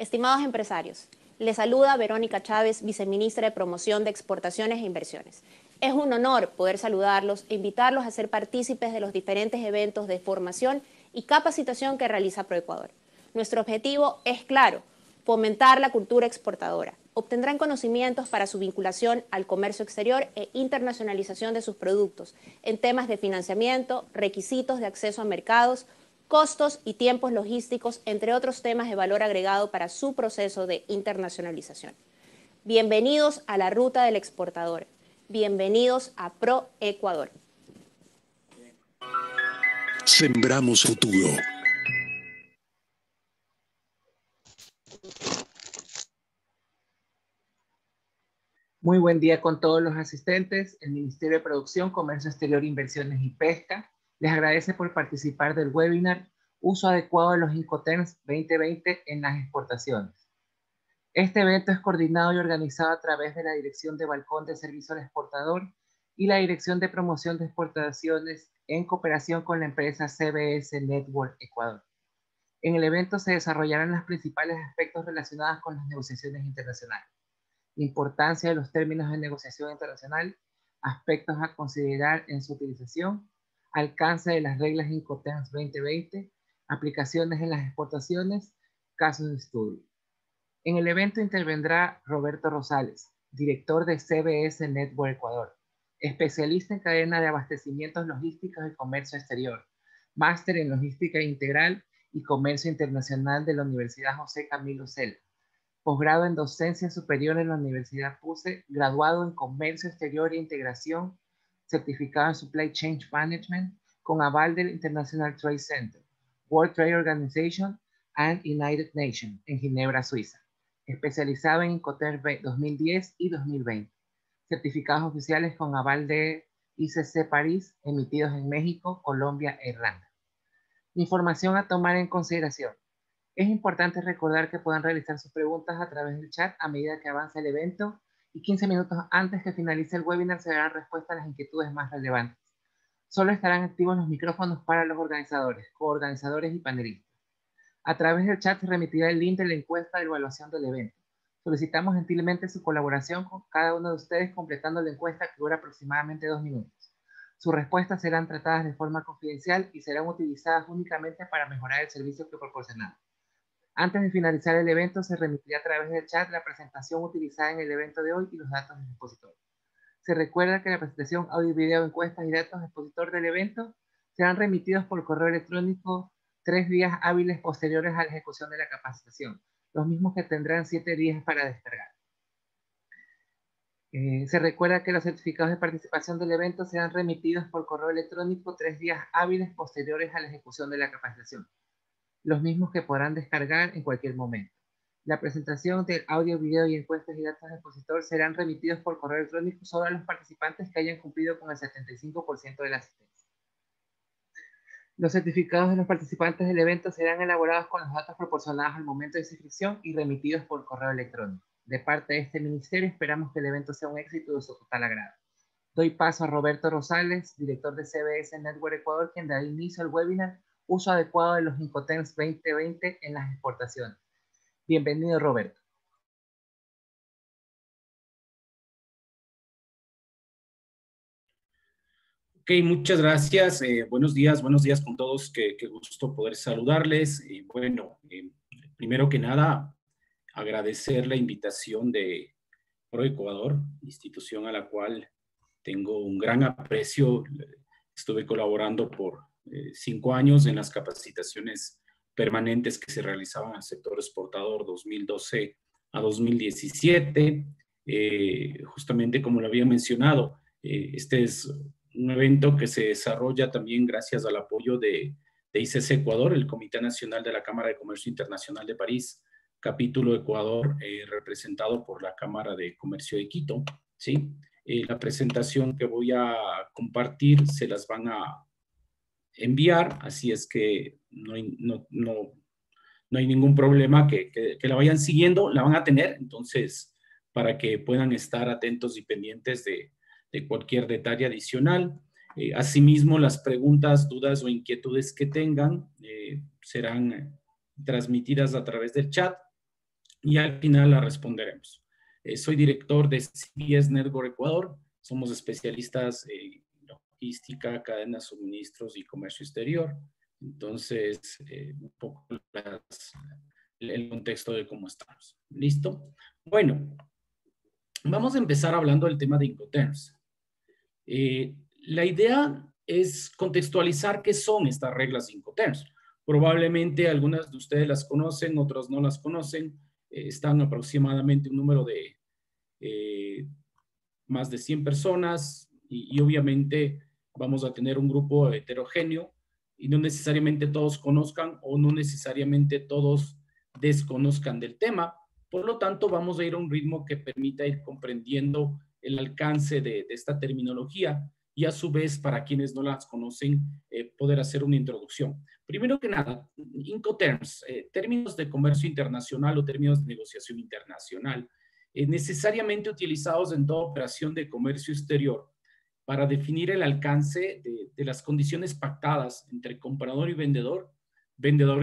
Estimados empresarios, les saluda Verónica Chávez, viceministra de Promoción de Exportaciones e Inversiones. Es un honor poder saludarlos e invitarlos a ser partícipes de los diferentes eventos de formación y capacitación que realiza ProEcuador. Nuestro objetivo es claro: fomentar la cultura exportadora. Obtendrán conocimientos para su vinculación al comercio exterior e internacionalización de sus productos en temas de financiamiento, requisitos de acceso a mercados, costos y tiempos logísticos, entre otros temas de valor agregado para su proceso de internacionalización. Bienvenidos a la ruta del exportador. Bienvenidos a ProEcuador. Sembramos futuro. Muy buen día con todos los asistentes. El Ministerio de Producción, Comercio Exterior, Inversiones y Pesca les agradece por participar del webinar Uso adecuado de los Incoterms 2020 en las exportaciones. Este evento es coordinado y organizado a través de la Dirección de Balcón de Servicio al Exportador y la Dirección de Promoción de Exportaciones en cooperación con la empresa CBS Network Ecuador. En el evento se desarrollarán los principales aspectos relacionados con las negociaciones internacionales: importancia de los términos de negociación internacional, aspectos a considerar en su utilización, alcance de las reglas Incoterms 2020, aplicaciones en las exportaciones, casos de estudio. En el evento intervendrá Roberto Rosales, director de CBS Network Ecuador, especialista en cadena de abastecimientos logísticos y comercio exterior, máster en logística integral y comercio internacional de la Universidad José Camilo Cela, posgrado en docencia superior en la Universidad PUCE, graduado en comercio exterior e integración, certificado en Supply Chain Management, con aval del International Trade Center, World Trade Organization and United Nations en Ginebra, Suiza, especializado en Incoterms 2010 y 2020, certificados oficiales con aval de ICC París, emitidos en México, Colombia e Irlanda. Información a tomar en consideración. Es importante recordar que puedan realizar sus preguntas a través del chat a medida que avance el evento, y 15 minutos antes que finalice el webinar se darán respuesta a las inquietudes más relevantes. Solo estarán activos los micrófonos para los organizadores, coorganizadores y panelistas. A través del chat se remitirá el link de la encuesta de evaluación del evento. Solicitamos gentilmente su colaboración con cada uno de ustedes completando la encuesta, que dura aproximadamente 2 minutos. Sus respuestas serán tratadas de forma confidencial y serán utilizadas únicamente para mejorar el servicio que proporcionamos. Antes de finalizar el evento, se remitirá a través del chat la presentación utilizada en el evento de hoy y los datos del expositor. Se recuerda que la presentación, audio, video, encuestas y datos del expositor del evento serán remitidos por correo electrónico 3 días hábiles posteriores a la ejecución de la capacitación, los mismos que tendrán 7 días para descargar. Se recuerda que los certificados de participación del evento serán remitidos por correo electrónico 3 días hábiles posteriores a la ejecución de la capacitación, los mismos que podrán descargar en cualquier momento. La presentación del audio, video y encuestas y datos del expositor serán remitidos por correo electrónico solo a los participantes que hayan cumplido con el 75% de la asistencia. Los certificados de los participantes del evento serán elaborados con los datos proporcionados al momento de su inscripción y remitidos por correo electrónico. De parte de este ministerio, esperamos que el evento sea un éxito de su total agrado. Doy paso a Roberto Rosales, director de CBS Network Ecuador, quien dará inicio al webinar Uso adecuado de los Incoterms 2020 en las exportaciones. Bienvenido, Roberto. Ok, muchas gracias. Buenos días con todos. Qué gusto poder saludarles. Y bueno, primero que nada, agradecer la invitación de ProEcuador, institución a la cual tengo un gran aprecio. Estuve colaborando por 5 años en las capacitaciones permanentes que se realizaban al sector exportador 2012 a 2017. Justamente como lo había mencionado, este es un evento que se desarrolla también gracias al apoyo de ICC Ecuador, el Comité Nacional de la Cámara de Comercio Internacional de París, capítulo Ecuador, representado por la Cámara de Comercio de Quito, ¿sí? La presentación que voy a compartir se las van a enviar, así es que no hay ningún problema que la vayan siguiendo, la van a tener, entonces, para que puedan estar atentos y pendientes de cualquier detalle adicional. Asimismo, las preguntas, dudas o inquietudes que tengan serán transmitidas a través del chat y al final la responderemos. Soy director de CBS Network Ecuador. Somos especialistas en logística, cadena de suministros y comercio exterior. Entonces, un poco el contexto de cómo estamos. ¿Listo? Bueno, vamos a empezar hablando del tema de Incoterms. La idea es contextualizar qué son estas reglas de Incoterms. Probablemente algunas de ustedes las conocen, otras no las conocen. Están aproximadamente un número de más de 100 personas y obviamente vamos a tener un grupo heterogéneo y no necesariamente todos conozcan o no necesariamente todos desconozcan del tema. Por lo tanto, vamos a ir a un ritmo que permita ir comprendiendo el alcance de esta terminología y a su vez, para quienes no las conocen, poder hacer una introducción. Primero que nada, Incoterms, términos de comercio internacional o términos de negociación internacional, necesariamente utilizados en toda operación de comercio exterior para definir el alcance de las condiciones pactadas entre comprador y vendedor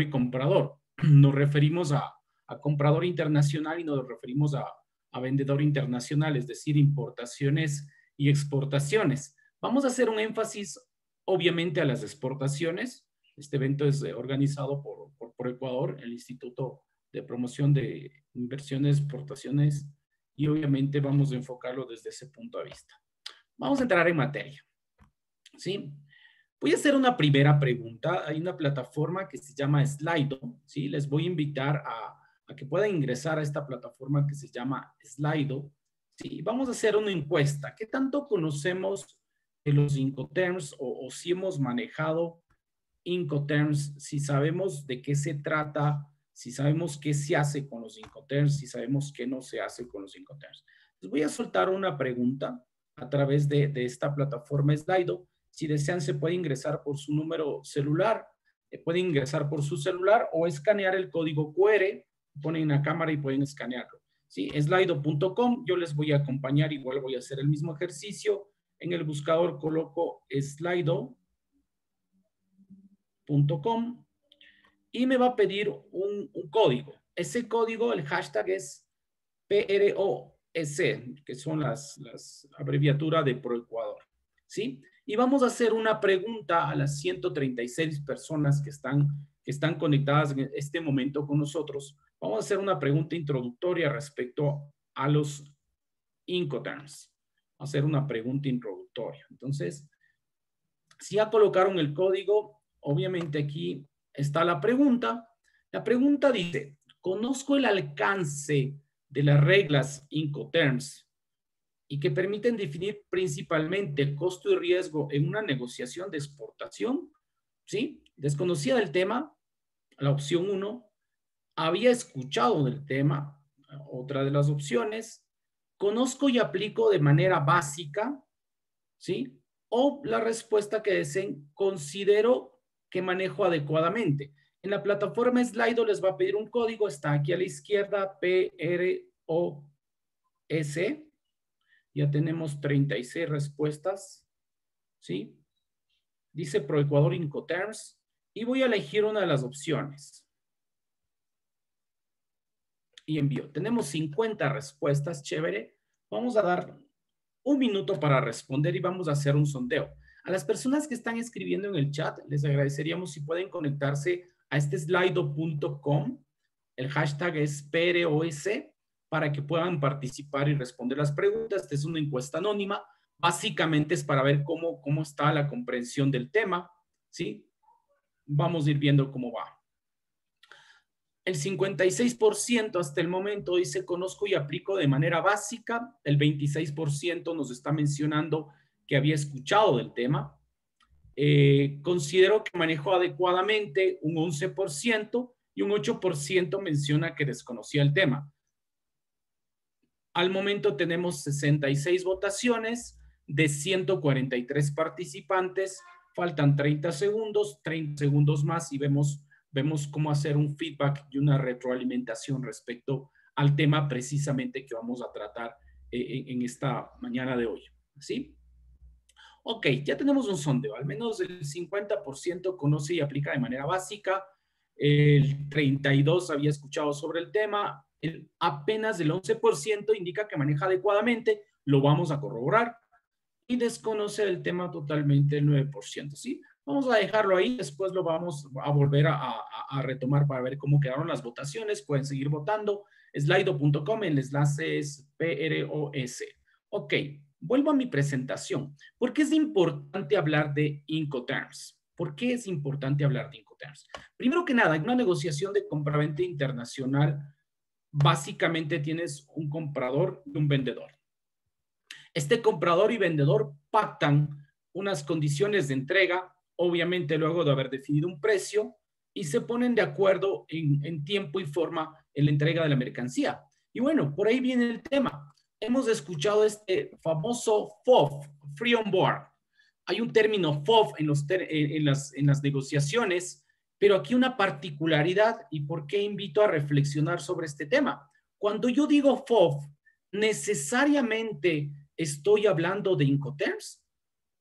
y comprador. Nos referimos a comprador internacional y nos referimos a vendedor internacional, es decir, importaciones y exportaciones. Vamos a hacer un énfasis, obviamente, a las exportaciones. Este evento es organizado por Ecuador, el Instituto de Promoción de Inversiones, Exportaciones, y obviamente vamos a enfocarlo desde ese punto de vista. Vamos a entrar en materia. ¿Sí? Voy a hacer una primera pregunta. Hay una plataforma que se llama Slido. ¿Sí? Les voy a invitar a que puedan ingresar a esta plataforma que se llama Slido. ¿Sí? Vamos a hacer una encuesta. ¿Qué tanto conocemos de los Incoterms o si hemos manejado Incoterms? Si sabemos de qué se trata, si sabemos qué se hace con los Incoterms, si sabemos qué no se hace con los Incoterms. Les voy a soltar una pregunta a través de esta plataforma Slido. Si desean, se puede ingresar por su número celular, pueden ingresar por su celular o escanear el código QR, ponen la cámara y pueden escanearlo. ¿Sí? Slido.com, yo les voy a acompañar, igual voy a hacer el mismo ejercicio. En el buscador coloco Slido.com y me va a pedir un código. Ese código, el hashtag es PROEC, que son las abreviaturas de ProEcuador. ¿Sí? Y vamos a hacer una pregunta a las 136 personas que están conectadas en este momento con nosotros. Vamos a hacer una pregunta introductoria respecto a los Incoterms. Vamos a hacer una pregunta introductoria. Entonces, si ya colocaron el código, obviamente aquí está la pregunta. La pregunta dice, conozco el alcance de las reglas Incoterms y que permiten definir principalmente costo y riesgo en una negociación de exportación. ¿Sí? Desconocida del tema, la opción 1. Había escuchado del tema, otra de las opciones. Conozco y aplico de manera básica, ¿sí? O la respuesta que deseen, considero que manejo adecuadamente. En la plataforma Slido les va a pedir un código, está aquí a la izquierda, PROS. Ya tenemos 36 respuestas, ¿sí? Dice ProEcuador Incoterms y voy a elegir una de las opciones. Y envío. Tenemos 50 respuestas, chévere. Vamos a dar un minuto para responder y vamos a hacer un sondeo. A las personas que están escribiendo en el chat, les agradeceríamos si pueden conectarse a este slido.com. El hashtag es PROS para que puedan participar y responder las preguntas. Esta es una encuesta anónima. Básicamente es para ver cómo está la comprensión del tema, ¿sí? Vamos a ir viendo cómo va. El 56% hasta el momento dice conozco y aplico de manera básica. El 26% nos está mencionando que había escuchado del tema. Considero que manejo adecuadamente un 11% y un 8% menciona que desconocía el tema. Al momento tenemos 66 votaciones de 143 participantes. Faltan 30 segundos más y vemos cómo hacer un feedback y una retroalimentación respecto al tema precisamente que vamos a tratar en esta mañana de hoy. ¿Sí? Ok, ya tenemos un sondeo. Al menos el 50% conoce y aplica de manera básica. El 32% había escuchado sobre el tema. apenas el 11% indica que maneja adecuadamente, lo vamos a corroborar, y desconoce el tema totalmente el 9%, ¿sí? Vamos a dejarlo ahí, después lo vamos a volver a retomar para ver cómo quedaron las votaciones. Pueden seguir votando. Slido.com, el enlace es PROS. Ok, vuelvo a mi presentación. ¿Por qué es importante hablar de Incoterms? ¿Por qué es importante hablar de Incoterms? Primero que nada, en una negociación de compraventa internacional, básicamente tienes un comprador y un vendedor. Este comprador y vendedor pactan unas condiciones de entrega, obviamente luego de haber definido un precio, y se ponen de acuerdo en tiempo y forma en la entrega de la mercancía. Y bueno, por ahí viene el tema. Hemos escuchado este famoso FOB, Free on Board. Hay un término FOB en las negociaciones, pero aquí una particularidad, y por qué invito a reflexionar sobre este tema. Cuando yo digo FOB, necesariamente estoy hablando de Incoterms,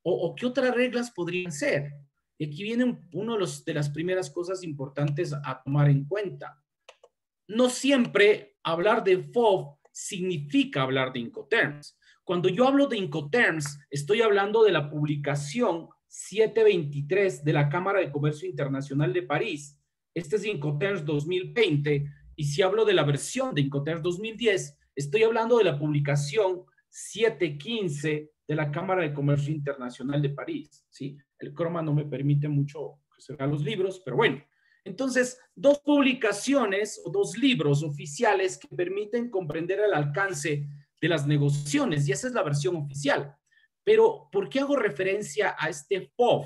o qué otras reglas podrían ser. Y aquí viene una de las primeras cosas importantes a tomar en cuenta. No siempre hablar de FOB significa hablar de Incoterms. Cuando yo hablo de Incoterms, estoy hablando de la publicación 723 de la Cámara de Comercio Internacional de París. Este es Incoterms 2020. Y si hablo de la versión de Incoterms 2010, estoy hablando de la publicación 715 de la Cámara de Comercio Internacional de París, ¿sí? El croma no me permite mucho observar los libros, pero bueno. Entonces, dos publicaciones o dos libros oficiales que permiten comprender el alcance de las negociaciones, y esa es la versión oficial. Pero, ¿por qué hago referencia a este FOB?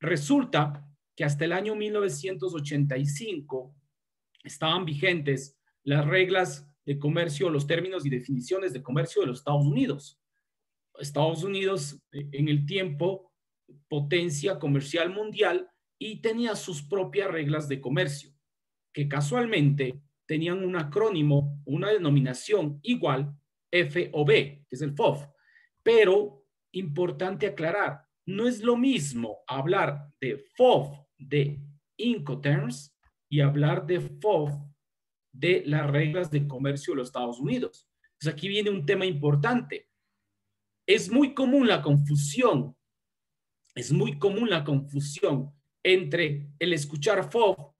Resulta que hasta el año 1985 estaban vigentes las reglas de comercio, los términos y definiciones de comercio de los Estados Unidos. Estados Unidos, en el tiempo, potencia comercial mundial, y tenía sus propias reglas de comercio, que casualmente tenían un acrónimo, una denominación igual, FOB, que es el FOB. Pero, importante aclarar, no es lo mismo hablar de FOB de Incoterms y hablar de FOB de las reglas de comercio de los Estados Unidos. Entonces aquí viene un tema importante. Es muy común la confusión entre el escuchar FOB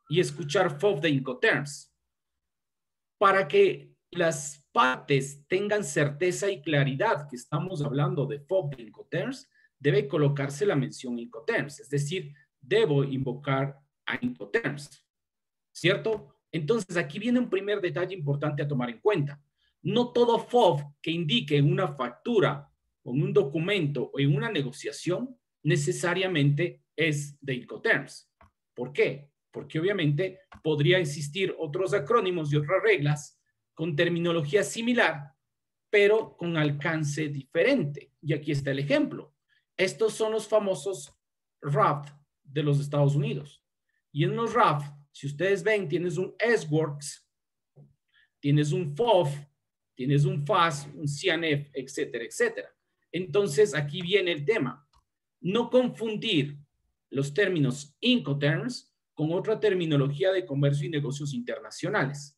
y escuchar FOB de Incoterms. Para que las partes tengan certeza y claridad que estamos hablando de FOB de Incoterms, debe colocarse la mención Incoterms, es decir, debo invocar a Incoterms, ¿cierto? Entonces, aquí viene un primer detalle importante a tomar en cuenta. No todo FOB que indique en una factura, o en un documento, o en una negociación, necesariamente es de Incoterms. ¿Por qué? Porque obviamente podría existir otros acrónimos y otras reglas con terminología similar, pero con alcance diferente. Y aquí está el ejemplo. Estos son los famosos RAFT de los Estados Unidos. Y en los RAFT, si ustedes ven, tienes un S-Works, tienes un FOB, tienes un FAS, un CNF, etcétera, etcétera. Entonces, aquí viene el tema. No confundir los términos Incoterms con otra terminología de comercio y negocios internacionales.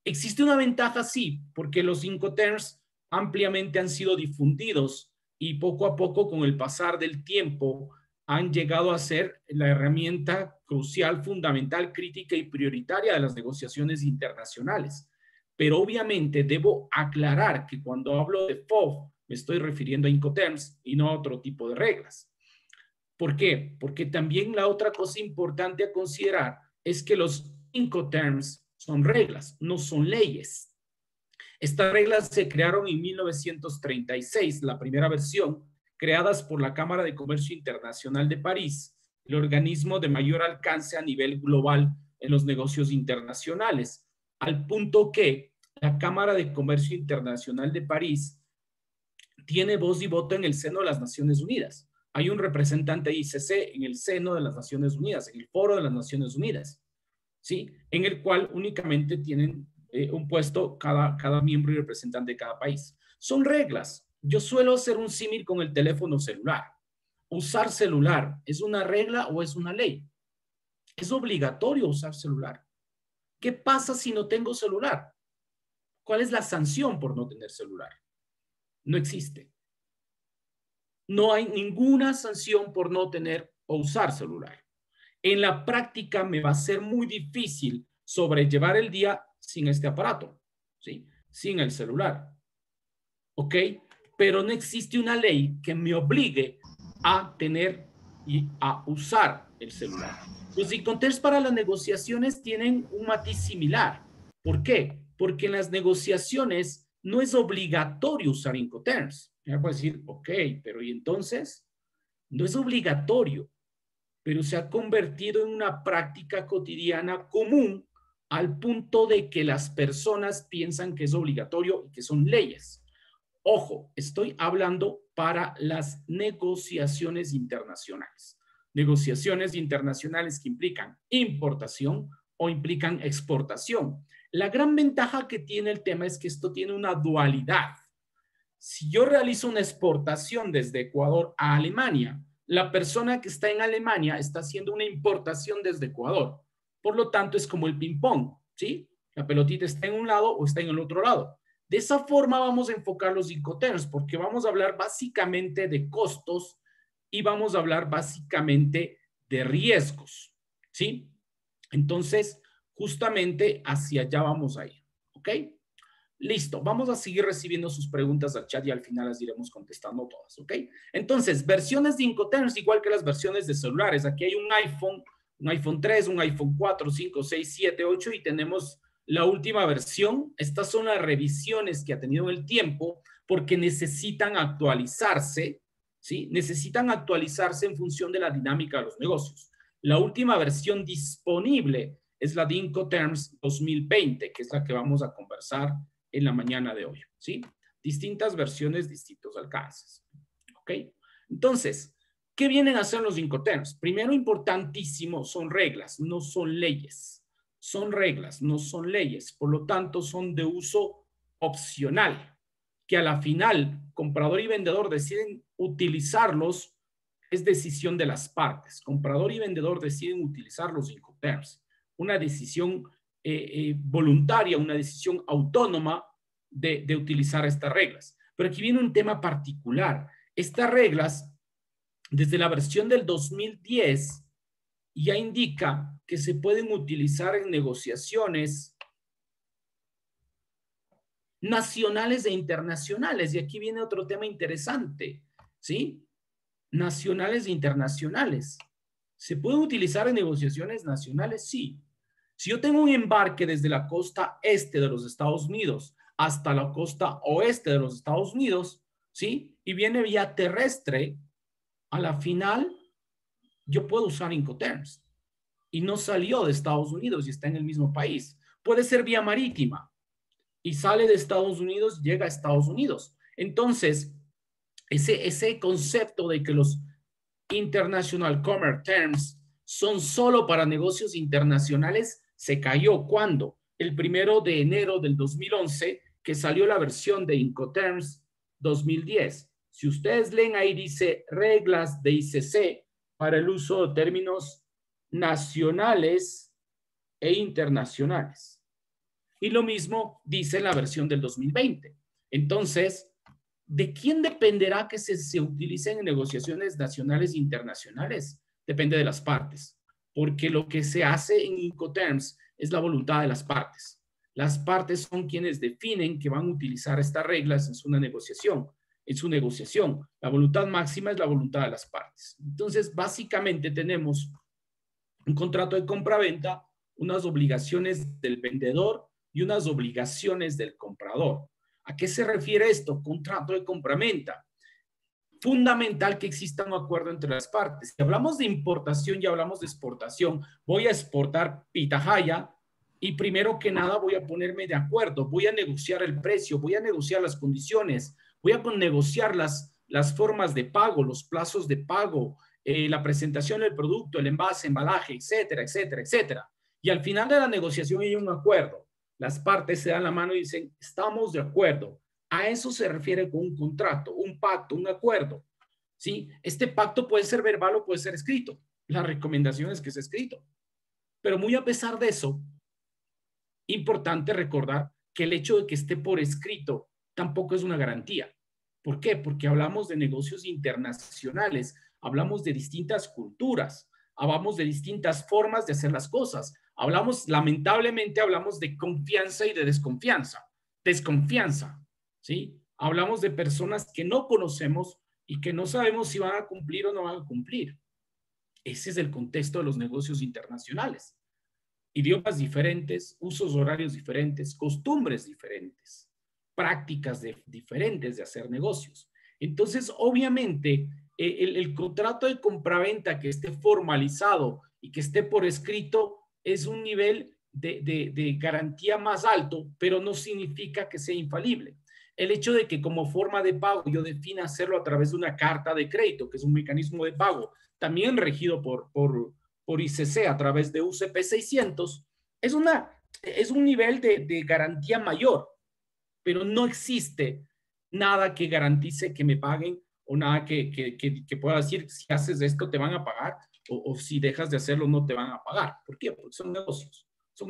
Existe una ventaja, sí, porque los Incoterms ampliamente han sido difundidos y poco a poco, con el pasar del tiempo, han llegado a ser la herramienta crucial, fundamental, crítica y prioritaria de las negociaciones internacionales. Pero obviamente debo aclarar que cuando hablo de FOB me estoy refiriendo a Incoterms y no a otro tipo de reglas. ¿Por qué? Porque también la otra cosa importante a considerar es que los Incoterms son reglas, no son leyes. Estas reglas se crearon en 1936, la primera versión, creadas por la Cámara de Comercio Internacional de París, el organismo de mayor alcance a nivel global en los negocios internacionales, al punto que la Cámara de Comercio Internacional de París tiene voz y voto en el seno de las Naciones Unidas. Hay un representante ICC en el seno de las Naciones Unidas, en el foro de las Naciones Unidas, ¿sí? En el cual únicamente tienen un puesto cada miembro y representante de cada país. Son reglas. Yo suelo hacer un símil con el teléfono celular. ¿Usar celular es una regla o es una ley? Es obligatorio usar celular. ¿Qué pasa si no tengo celular? ¿Cuál es la sanción por no tener celular? No existe. No hay ninguna sanción por no tener o usar celular. En la práctica me va a ser muy difícil sobrellevar el día sin este aparato, ¿sí? Sin el celular. ¿Ok? Pero no existe una ley que me obligue a tener y a usar el celular. Los Incoterms para las negociaciones tienen un matiz similar. ¿Por qué? Porque en las negociaciones no es obligatorio usar Incoterms. Ya puedes decir, ok, pero ¿y entonces? No es obligatorio, pero se ha convertido en una práctica cotidiana común al punto de que las personas piensan que es obligatorio y que son leyes. Ojo, estoy hablando para las negociaciones internacionales. Negociaciones internacionales que implican importación o implican exportación. La gran ventaja que tiene el tema es que esto tiene una dualidad. Si yo realizo una exportación desde Ecuador a Alemania, la persona que está en Alemania está haciendo una importación desde Ecuador. Por lo tanto, es como el ping-pong, ¿sí? La pelotita está en un lado o está en el otro lado. De esa forma vamos a enfocar los Incoterms, porque vamos a hablar básicamente de costos y vamos a hablar básicamente de riesgos, ¿sí? Entonces, justamente hacia allá vamos a ir, ¿ok? Listo, vamos a seguir recibiendo sus preguntas al chat y al final las iremos contestando todas, ¿ok? Entonces, versiones de Incoterms igual que las versiones de celulares. Aquí hay un iPhone 3, un iPhone 4, 5, 6, 7, 8 y tenemos la última versión. Estas son las revisiones que ha tenido en el tiempo porque necesitan actualizarse, ¿sí? Necesitan actualizarse en función de la dinámica de los negocios. La última versión disponible es la de Incoterms 2020, que es la que vamos a conversar en la mañana de hoy, ¿sí? Distintas versiones, distintos alcances, ¿ok? Entonces, ¿qué vienen a hacer los Incoterms? Primero, importantísimo, son reglas, no son leyes. Son reglas, no son leyes. Por lo tanto, son de uso opcional, que a la final, comprador y vendedor deciden utilizarlos, es decisión de las partes. Comprador y vendedor deciden utilizar los Incoterms. Una decisión voluntaria, una decisión autónoma de utilizar estas reglas. Pero aquí viene un tema particular. Estas reglas, desde la versión del 2010, ya indica que se pueden utilizar en negociaciones nacionales e internacionales. Y aquí viene otro tema interesante, ¿sí? Nacionales e internacionales. ¿Se pueden utilizar en negociaciones nacionales? Sí. Si yo tengo un embarque desde la costa este de los Estados Unidos hasta la costa oeste de los Estados Unidos, ¿sí? Y viene vía terrestre, a la final yo puedo usar Incoterms. Y no salió de Estados Unidos y está en el mismo país. Puede ser vía marítima y sale de Estados Unidos, llega a Estados Unidos. Entonces, ese concepto de que los International Commerce Terms son solo para negocios internacionales se cayó. ¿Cuándo? El 1 de enero del 2011, que salió la versión de Incoterms 2010. Si ustedes leen ahí, dice reglas de ICC para el uso de términos nacionales e internacionales. Y lo mismo dice la versión del 2020. Entonces, ¿de quién dependerá que se utilicen en negociaciones nacionales e internacionales? Depende de las partes, porque lo que se hace en Incoterms es la voluntad de las partes. Las partes son quienes definen que van a utilizar estas reglas en su negociación. La voluntad máxima es la voluntad de las partes. Entonces, básicamente tenemos un contrato de compra-venta, unas obligaciones del vendedor y unas obligaciones del comprador. ¿A qué se refiere esto? Contrato de compra-venta. Fundamental que exista un acuerdo entre las partes. Si hablamos de importación y hablamos de exportación, voy a exportar pitahaya y primero que nada voy a ponerme de acuerdo, voy a negociar el precio, voy a negociar las condiciones, voy a negociar las formas de pago, los plazos de pago, la presentación del producto, el envase, embalaje, etcétera, etcétera, etcétera. Y al final de la negociación hay un acuerdo. Las partes se dan la mano y dicen, estamos de acuerdo. A eso se refiere con un contrato, un pacto, un acuerdo. ¿Sí? Este pacto puede ser verbal o puede ser escrito. La recomendación es que sea escrito. Pero muy a pesar de eso, importante recordar que el hecho de que esté por escrito tampoco es una garantía. ¿Por qué? Porque hablamos de negocios internacionales, hablamos de distintas culturas, hablamos de distintas formas de hacer las cosas. Lamentablemente hablamos de confianza y de desconfianza. Desconfianza, ¿sí? Hablamos de personas que no conocemos y que no sabemos si van a cumplir o no van a cumplir. Ese es el contexto de los negocios internacionales. Idiomas diferentes, usos horarios diferentes, costumbres diferentes, prácticas diferentes de hacer negocios. Entonces, obviamente, el contrato de compraventa que esté formalizado y que esté por escrito es un nivel de garantía más alto, pero no significa que sea infalible. El hecho de que como forma de pago yo defina hacerlo a través de una carta de crédito, que es un mecanismo de pago, también regido por ICC a través de UCP 600, es un nivel de garantía mayor, pero no existe nada que garantice que me paguen o nada que pueda decir si haces esto te van a pagar o si dejas de hacerlo no te van a pagar. ¿Por qué? Porque son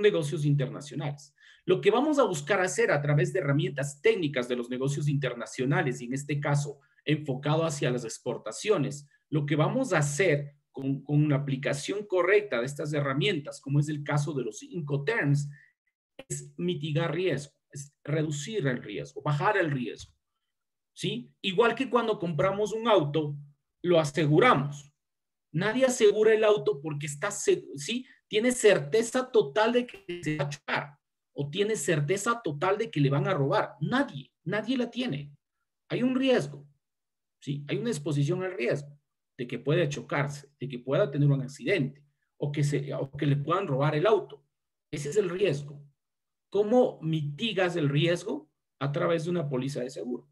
negocios internacionales. Lo que vamos a buscar hacer a través de herramientas técnicas de los negocios internacionales y en este caso enfocado hacia las exportaciones, lo que vamos a hacer con una aplicación correcta de estas herramientas, como es el caso de los Incoterms, es mitigar riesgo, es reducir el riesgo, bajar el riesgo, ¿sí? Igual que cuando compramos un auto, lo aseguramos. Nadie asegura el auto porque está, ¿sí? Tiene certeza total de que se va a chocar o tiene certeza total de que le van a robar. Nadie la tiene. Hay un riesgo, ¿sí? Hay una exposición al riesgo de que pueda chocarse, de que pueda tener un accidente o que le puedan robar el auto. Ese es el riesgo. ¿Cómo mitigas el riesgo? A través de una póliza de seguro.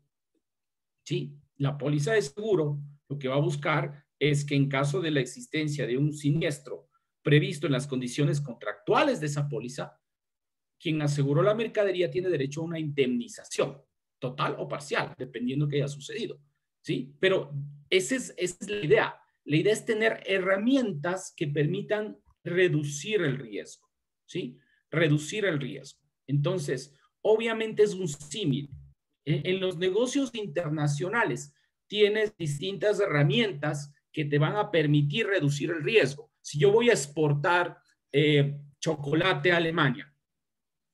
¿Sí? La póliza de seguro lo que va a buscar es que en caso de la existencia de un siniestro previsto en las condiciones contractuales de esa póliza, quien aseguró la mercadería tiene derecho a una indemnización, total o parcial, dependiendo de qué haya sucedido. ¿Sí? Pero esa es la idea. La idea es tener herramientas que permitan reducir el riesgo. ¿Sí? Reducir el riesgo. Entonces, obviamente es un símil. En los negocios internacionales tienes distintas herramientas que te van a permitir reducir el riesgo. Si yo voy a exportar chocolate a Alemania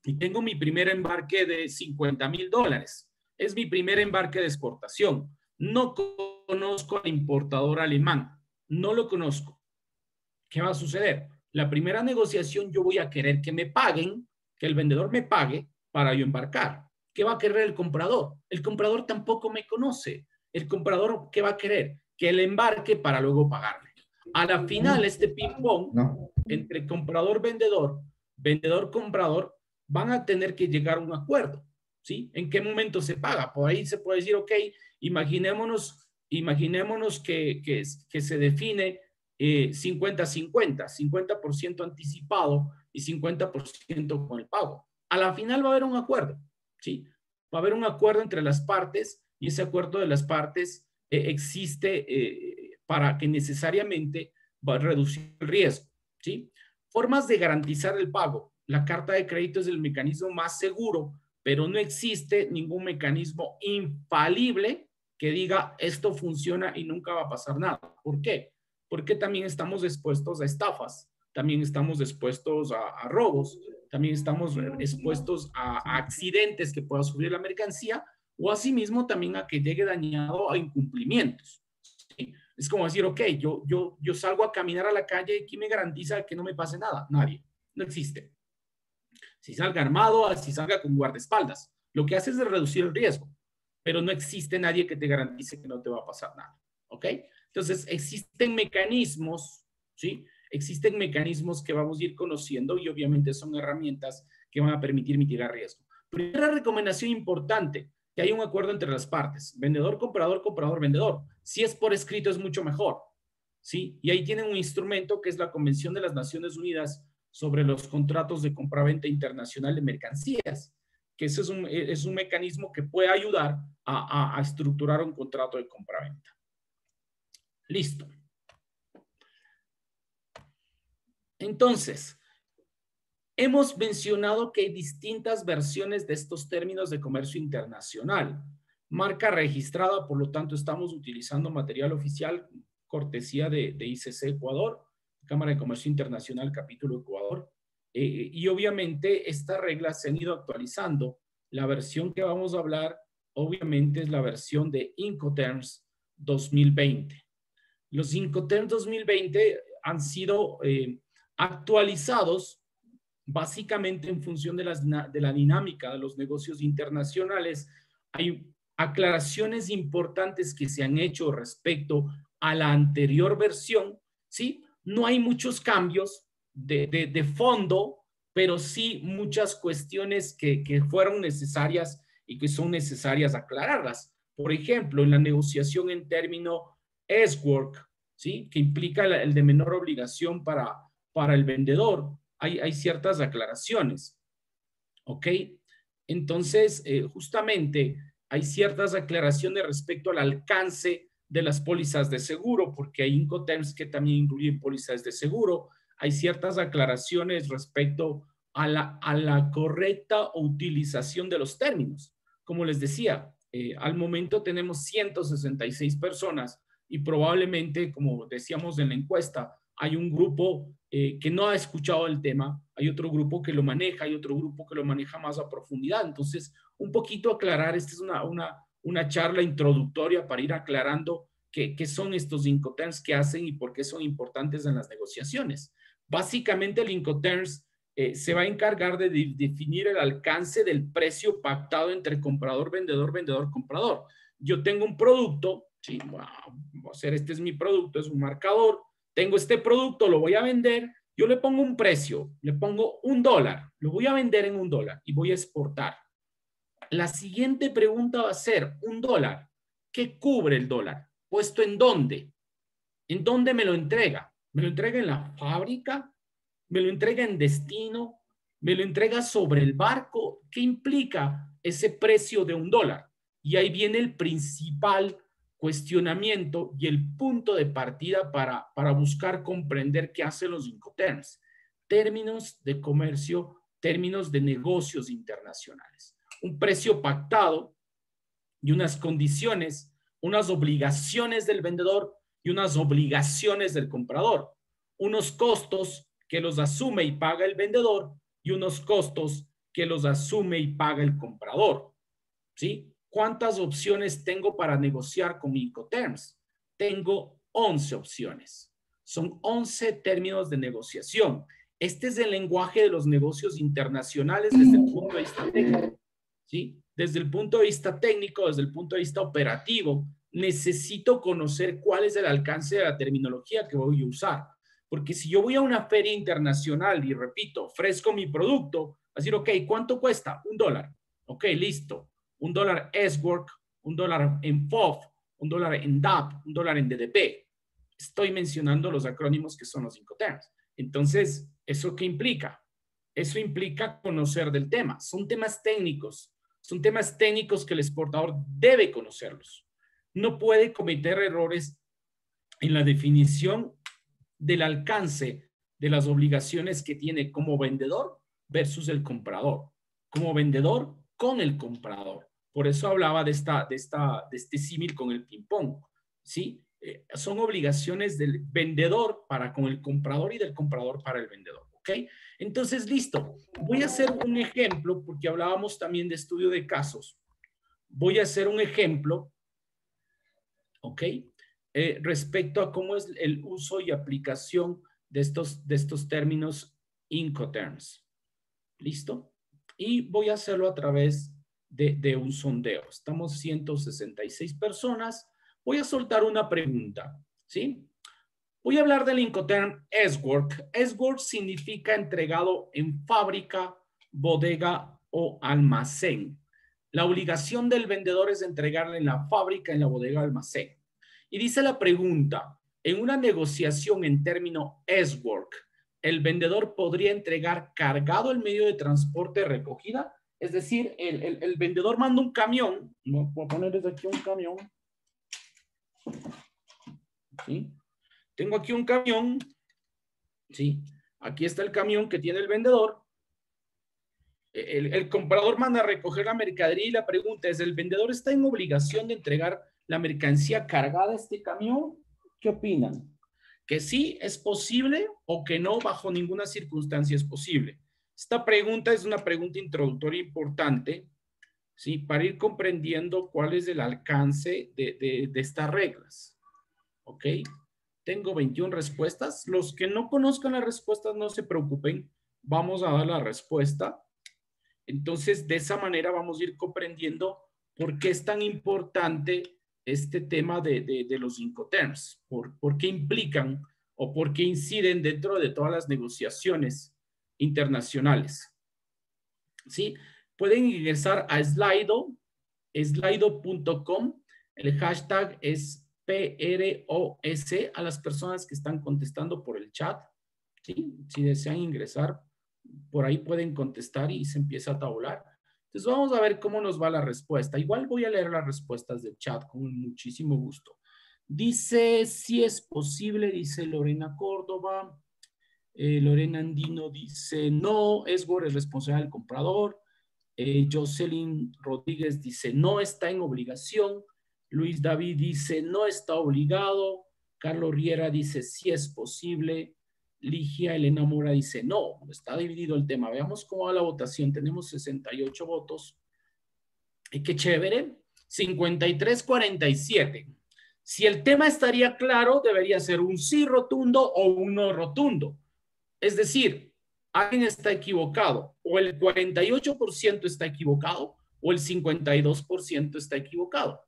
y tengo mi primer embarque de $50,000, es mi primer embarque de exportación. No conozco al importador alemán, no lo conozco. ¿Qué va a suceder? La primera negociación yo voy a querer que me paguen, que el vendedor me pague para yo embarcar. ¿Qué va a querer el comprador? El comprador tampoco me conoce. El comprador, ¿qué va a querer? Que él embarque para luego pagarle. A la final, este ping-pong entre comprador-vendedor, vendedor-comprador, van a tener que llegar a un acuerdo. ¿Sí? ¿En qué momento se paga? Por ahí se puede decir, ok, imaginémonos que se define 50-50, 50% anticipado y 50% con el pago. A la final va a haber un acuerdo, ¿sí? Va a haber un acuerdo entre las partes y ese acuerdo de las partes existe para que necesariamente va a reducir el riesgo, ¿sí? Formas de garantizar el pago. La carta de crédito es el mecanismo más seguro, pero no existe ningún mecanismo infalible que diga esto funciona y nunca va a pasar nada. ¿Por qué? Porque también estamos expuestos a estafas, también estamos expuestos a robos, también estamos expuestos a accidentes que pueda sufrir la mercancía o asimismo también a que llegue dañado a incumplimientos. ¿Sí? Es como decir, ok, yo salgo a caminar a la calle y ¿quién me garantiza que no me pase nada? Nadie, no existe. Si salga armado, si salga con guardaespaldas, lo que hace es reducir el riesgo, pero no existe nadie que te garantice que no te va a pasar nada. ¿Ok? Entonces, existen mecanismos, ¿sí? Existen mecanismos que vamos a ir conociendo y obviamente son herramientas que van a permitir mitigar riesgo. Primera recomendación importante, que hay un acuerdo entre las partes, vendedor, comprador, comprador, vendedor. Si es por escrito es mucho mejor, ¿sí? Y ahí tienen un instrumento que es la Convención de las Naciones Unidas sobre los contratos de compraventa internacional de mercancías, que ese es un mecanismo que puede ayudar a estructurar un contrato de compraventa. Listo. Entonces, Hemos mencionado que hay distintas versiones de estos términos de comercio internacional. Marca registrada, por lo tanto, estamos utilizando material oficial, cortesía de ICC Ecuador, Cámara de Comercio Internacional, capítulo Ecuador. Y obviamente estas reglas se han ido actualizando. La versión que vamos a hablar, obviamente, es la versión de Incoterms 2020. Los Incoterms 2020 han sido actualizados básicamente en función de la dinámica de los negocios internacionales. Hay aclaraciones importantes que se han hecho respecto a la anterior versión, ¿sí? No hay muchos cambios de fondo, pero sí muchas cuestiones que fueron necesarias y que son necesarias aclararlas. Por ejemplo, en la negociación en término S-Work, ¿sí? Que implica el de menor obligación para el vendedor, hay ciertas aclaraciones, ¿ok? Entonces, justamente hay ciertas aclaraciones respecto al alcance de las pólizas de seguro, porque hay Incoterms que también incluyen pólizas de seguro. Hay ciertas aclaraciones respecto a la correcta utilización de los términos. Como les decía, al momento tenemos 166 personas y probablemente, como decíamos en la encuesta, hay un grupo que no ha escuchado el tema, hay otro grupo que lo maneja, hay otro grupo que lo maneja más a profundidad. Entonces, un poquito aclarar, esta es una charla introductoria para ir aclarando qué son estos Incoterms, qué hacen y por qué son importantes en las negociaciones. Básicamente, el Incoterms se va a encargar de definir el alcance del precio pactado entre comprador, vendedor, vendedor, comprador. Yo tengo un producto, sí, voy a hacer, este es mi producto, es un marcador, tengo este producto, lo voy a vender, yo le pongo un precio, le pongo $1, lo voy a vender en $1 y voy a exportar. La siguiente pregunta va a ser, $1, ¿qué cubre el dólar? ¿Puesto en dónde? ¿En dónde me lo entrega? ¿Me lo entrega en la fábrica? ¿Me lo entrega en destino? ¿Me lo entrega sobre el barco? ¿Qué implica ese precio de $1? Y ahí viene el principal cuestionamiento y el punto de partida para buscar comprender qué hacen los Incoterms. Términos de comercio, términos de negocios internacionales. Un precio pactado y unas condiciones, unas obligaciones del vendedor y unas obligaciones del comprador. Unos costos que los asume y paga el vendedor y unos costos que los asume y paga el comprador. ¿Sí? ¿Cuántas opciones tengo para negociar con Incoterms? Tengo 11 opciones. Son 11 términos de negociación. Este es el lenguaje de los negocios internacionales desde el punto de vista técnico. ¿Sí? Desde el punto de vista técnico, desde el punto de vista operativo, necesito conocer cuál es el alcance de la terminología que voy a usar. Porque si yo voy a una feria internacional y repito, ofrezco mi producto, a decir, ok, ¿cuánto cuesta? $1. Ok, listo. $1 S-Work, $1 en FOF, $1 en DAP, $1 en DDP. Estoy mencionando los acrónimos que son los Incoterms. Entonces, ¿eso qué implica? Eso implica conocer del tema. Son temas técnicos que el exportador debe conocerlos. No puede cometer errores en la definición del alcance de las obligaciones que tiene como vendedor versus el comprador, como vendedor con el comprador. Por eso hablaba de este símil con el ping-pong, ¿sí? Son obligaciones del vendedor para con el comprador y del comprador para el vendedor, ¿ok? Entonces, listo. Voy a hacer un ejemplo, porque hablábamos también de estudio de casos. Voy a hacer un ejemplo, ¿ok? Respecto a cómo es el uso y aplicación de estos términos Incoterms. ¿Listo? Y voy a hacerlo a través de un sondeo. Estamos 166 personas. Voy a soltar una pregunta, ¿sí? Voy a hablar del Incoterm S-Work. S-Work significa entregado en fábrica, bodega o almacén. La obligación del vendedor es entregarle en la fábrica, en la bodega o almacén. Y dice la pregunta, en una negociación en término S-Work, ¿el vendedor podría entregar cargado el medio de transporte de recogida? Es decir, el vendedor manda un camión. Voy a ponerles aquí un camión. ¿Sí? Tengo aquí un camión, ¿sí? Aquí está el camión que tiene el vendedor el comprador manda a recoger la mercadería y la pregunta es, ¿el vendedor está en obligación de entregar la mercancía cargada a este camión? ¿Qué opinan? ¿Que sí es posible o que no bajo ninguna circunstancia es posible? Esta pregunta es una pregunta introductoria importante, ¿sí? Para ir comprendiendo cuál es el alcance de estas reglas. ¿Ok? Tengo 21 respuestas. Los que no conozcan las respuestas no se preocupen. Vamos a dar la respuesta. Entonces, de esa manera vamos a ir comprendiendo por qué es tan importante este tema de los Incoterms, por qué implican o por qué inciden dentro de todas las negociaciones internacionales. ¿Sí? Pueden ingresar a Slido, slido.com, el hashtag es PROS a las personas que están contestando por el chat. ¿Sí? Si desean ingresar, por ahí pueden contestar y se empieza a tabular. Entonces vamos a ver cómo nos va la respuesta. Igual voy a leer las respuestas del chat con muchísimo gusto. Dice, si es posible, dice Lorena Córdoba. Lorena Andino dice, no, Esgor es responsable del comprador. Jocelyn Rodríguez dice, no está en obligación. Luis David dice, no está obligado. Carlos Riera dice, sí es posible. Ligia Elena Mora dice, no, está dividido el tema. Veamos cómo va la votación. Tenemos 68 votos. Y qué chévere. 53-47. Si el tema estaría claro, debería ser un sí rotundo o un no rotundo. Es decir, alguien está equivocado. O el 48% está equivocado o el 52% está equivocado.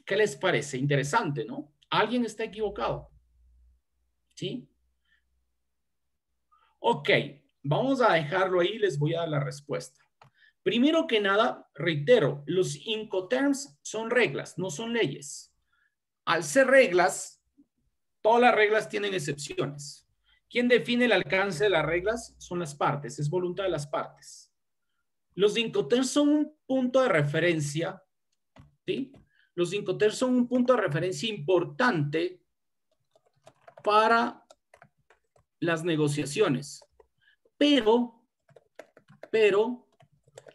¿Qué les parece? Interesante, ¿no? Alguien está equivocado. ¿Sí? Ok, vamos a dejarlo ahí y les voy a dar la respuesta. Primero que nada, reitero, los Incoterms son reglas, no son leyes. Al ser reglas, todas las reglas tienen excepciones. ¿Quién define el alcance de las reglas? Son las partes, es voluntad de las partes. Los Incoterms son un punto de referencia, ¿sí? Los Incoterms son un punto de referencia importante para las negociaciones, pero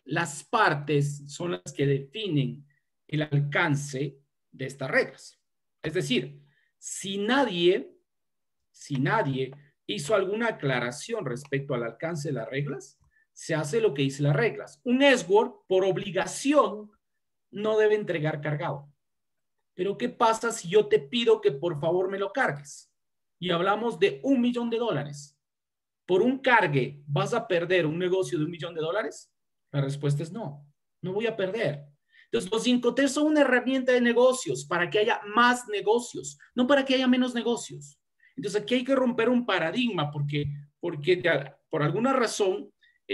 las partes son las que definen el alcance de estas reglas. Es decir, si nadie hizo alguna aclaración respecto al alcance de las reglas, se hace lo que dice las reglas. Un escort, por obligación, no debe entregar cargado. Pero ¿qué pasa si yo te pido que por favor me lo cargues? Y hablamos de $1 millón. ¿Por un cargue vas a perder un negocio de $1 millón? La respuesta es no, no voy a perder. Entonces, los Incoterms son una herramienta de negocios para que haya más negocios, no para que haya menos negocios. Entonces, aquí hay que romper un paradigma porque por alguna razón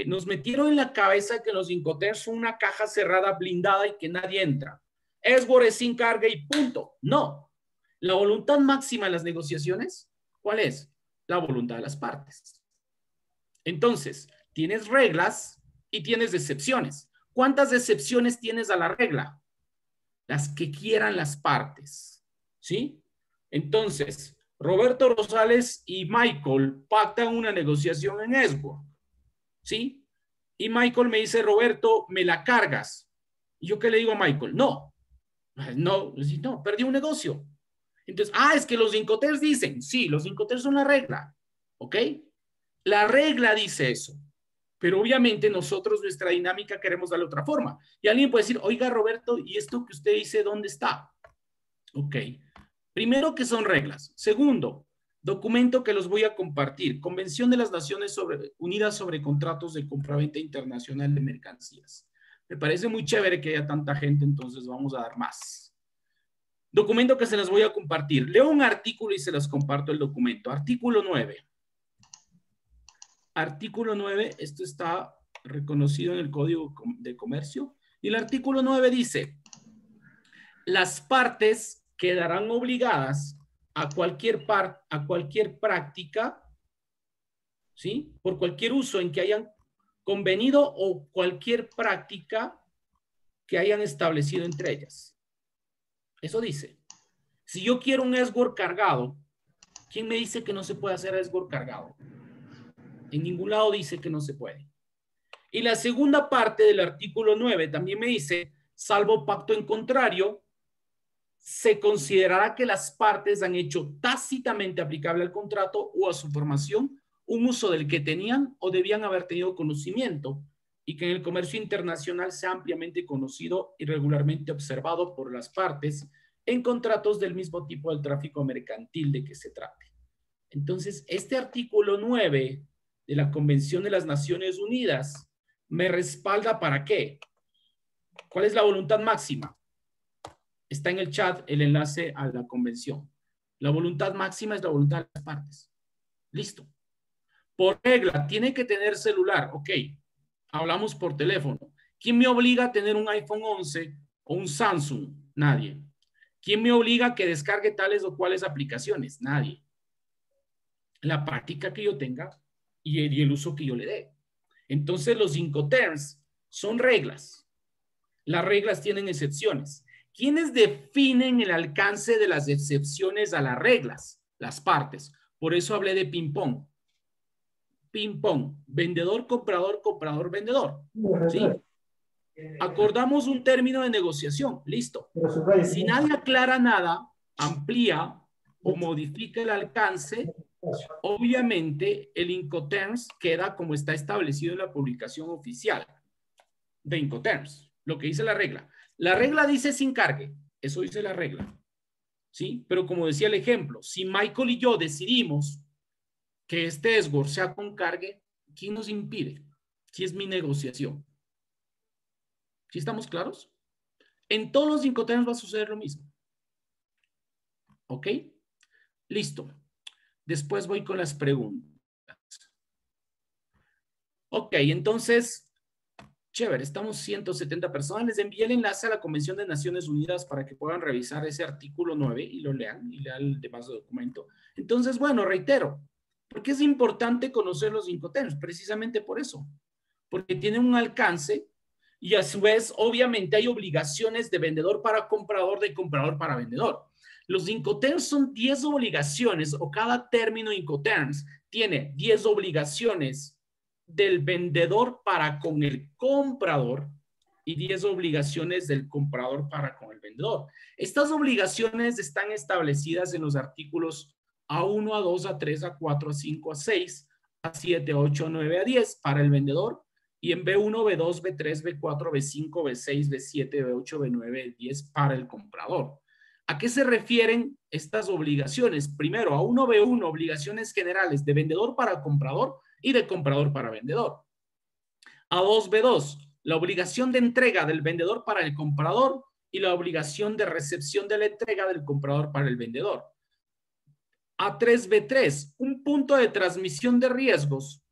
nos metieron en la cabeza que los Incoterms son una caja cerrada, blindada y que nadie entra. Esgor es sin carga y punto. No. La voluntad máxima en las negociaciones, ¿cuál es? La voluntad de las partes. Entonces, tienes reglas y tienes excepciones. ¿Cuántas excepciones tienes a la regla? Las que quieran las partes. ¿Sí? Entonces, Roberto Rosales y Michael pactan una negociación en Esgor. ¿Sí? Y Michael me dice, Roberto, ¿me la cargas? ¿Y yo qué le digo a Michael? No, perdí un negocio. Entonces, es que los Incoterms dicen, sí, los Incoterms son la regla. ¿Ok? La regla dice eso. Pero obviamente nosotros, nuestra dinámica, queremos darle otra forma. Y alguien puede decir, oiga, Roberto, ¿y esto que usted dice, dónde está? Ok. Primero, que son reglas. Segundo, documento que los voy a compartir. Convención de las Naciones Unidas sobre Contratos de Compraventa Internacional de Mercancías. Me parece muy chévere que haya tanta gente, entonces vamos a dar más. Documento que se les voy a compartir. Leo un artículo y se los comparto el documento. Artículo 9. Artículo 9, esto está reconocido en el Código de Comercio. Y el artículo 9 dice, las partes quedarán obligadas a cualquier práctica, ¿sí? Por cualquier uso en que hayan convenido o cualquier práctica que hayan establecido entre ellas. Eso dice. Si yo quiero un escort cargado, ¿quién me dice que no se puede hacer escort cargado? En ningún lado dice que no se puede. Y la segunda parte del artículo 9 también me dice, salvo pacto en contrario, se considerará que las partes han hecho tácitamente aplicable al contrato o a su formación un uso del que tenían o debían haber tenido conocimiento, y que en el comercio internacional sea ampliamente conocido y regularmente observado por las partes en contratos del mismo tipo del tráfico mercantil de que se trate. Entonces, este artículo 9 de la Convención de las Naciones Unidas me respalda ¿para qué? ¿Cuál es la voluntad máxima? Está en el chat el enlace a la convención. La voluntad máxima es la voluntad de las partes. Listo. Por regla, tiene que tener celular. Ok, hablamos por teléfono. ¿Quién me obliga a tener un iPhone 11 o un Samsung? Nadie. ¿Quién me obliga a que descargue tales o cuales aplicaciones? Nadie. La práctica que yo tenga y el uso que yo le dé. Entonces, los Incoterms son reglas. Las reglas tienen excepciones. ¿Quiénes definen el alcance de las excepciones a las reglas? Las partes. Por eso hablé de ping-pong. Ping-pong. Vendedor, comprador, comprador, vendedor. ¿Sí? Acordamos un término de negociación. Listo. Si nadie aclara nada, amplía o modifica el alcance, obviamente el Incoterms queda como está establecido en la publicación oficial de Incoterms. Lo que dice la regla. La regla dice sin cargue. Eso dice la regla. ¿Sí? Pero como decía el ejemplo, si Michael y yo decidimos que este esgor sea con cargue, ¿quién nos impide? Si es mi negociación. ¿Sí estamos claros? En todos los Incoterms va a suceder lo mismo. ¿Ok? Listo. Después voy con las preguntas. Ok, entonces, chévere, estamos 170 personas. Les envié el enlace a la Convención de Naciones Unidas para que puedan revisar ese artículo 9 y lo lean y lean el demás documento. Entonces, bueno, reitero, ¿por qué es importante conocer los Incoterms? Precisamente por eso, porque tienen un alcance y a su vez, obviamente, hay obligaciones de vendedor para comprador, de comprador para vendedor. Los Incoterms son 10 obligaciones, o cada término Incoterms tiene 10 obligaciones del vendedor para con el comprador y 10 obligaciones del comprador para con el vendedor. Estas obligaciones están establecidas en los artículos A1, A2, A3, A4, A5, A6, A7, A8, A9, A10 para el vendedor, y en B1, B2, B3, B4, B5, B6, B7, B8, B9, B10 para el comprador. ¿A qué se refieren estas obligaciones? Primero, A1, B1, obligaciones generales de vendedor para comprador y de comprador para vendedor. A2, B2, la obligación de entrega del vendedor para el comprador y la obligación de recepción de la entrega del comprador para el vendedor. A3, B3, un punto de transmisión de riesgos.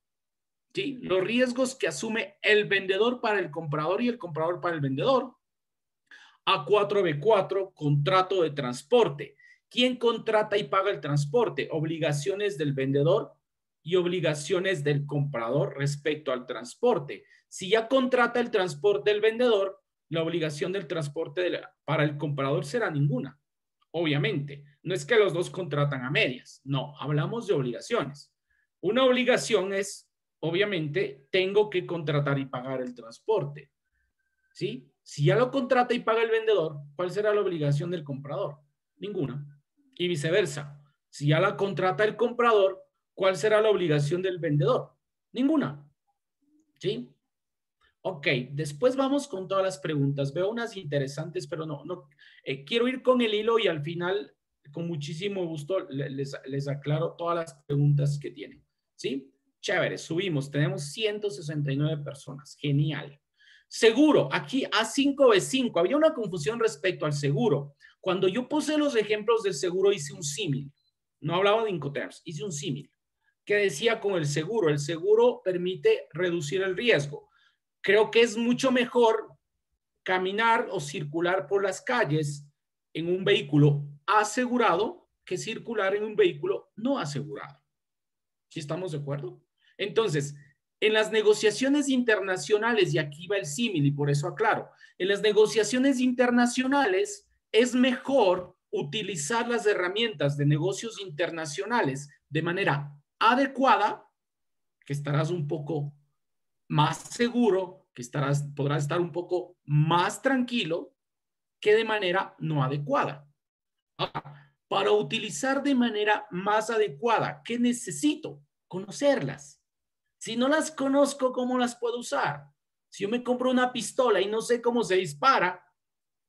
¿Sí? Los riesgos que asume el vendedor para el comprador y el comprador para el vendedor. A4B4, contrato de transporte. ¿Quién contrata y paga el transporte? Obligaciones del vendedor y obligaciones del comprador respecto al transporte. Si ya contrata el transporte del vendedor, la obligación del transporte para el comprador será ninguna. Obviamente, no es que los dos contratan a medias. No, hablamos de obligaciones. Una obligación es, obviamente, tengo que contratar y pagar el transporte. ¿Sí? Si ya lo contrata y paga el vendedor, ¿cuál será la obligación del comprador? Ninguna. Y viceversa. Si ya la contrata el comprador, ¿cuál será la obligación del vendedor? Ninguna. ¿Sí? Ok, después vamos con todas las preguntas. Veo unas interesantes, pero no quiero ir con el hilo y al final, con muchísimo gusto, les aclaro todas las preguntas que tienen. ¿Sí? Chévere, subimos. Tenemos 169 personas. Genial. Seguro, aquí A5B5, había una confusión respecto al seguro. Cuando yo puse los ejemplos del seguro hice un símil, no hablaba de Incoterms, hice un símil que decía con el seguro permite reducir el riesgo. Creo que es mucho mejor caminar o circular por las calles en un vehículo asegurado que circular en un vehículo no asegurado. ¿Sí estamos de acuerdo? Entonces, en las negociaciones internacionales, y aquí va el símil y por eso aclaro, en las negociaciones internacionales es mejor utilizar las herramientas de negocios internacionales de manera adecuada, que estarás un poco más seguro, que podrás estar un poco más tranquilo que de manera no adecuada. Ahora, para utilizar de manera más adecuada, ¿qué necesito? Conocerlas. Si no las conozco, ¿cómo las puedo usar? Si yo me compro una pistola y no sé cómo se dispara,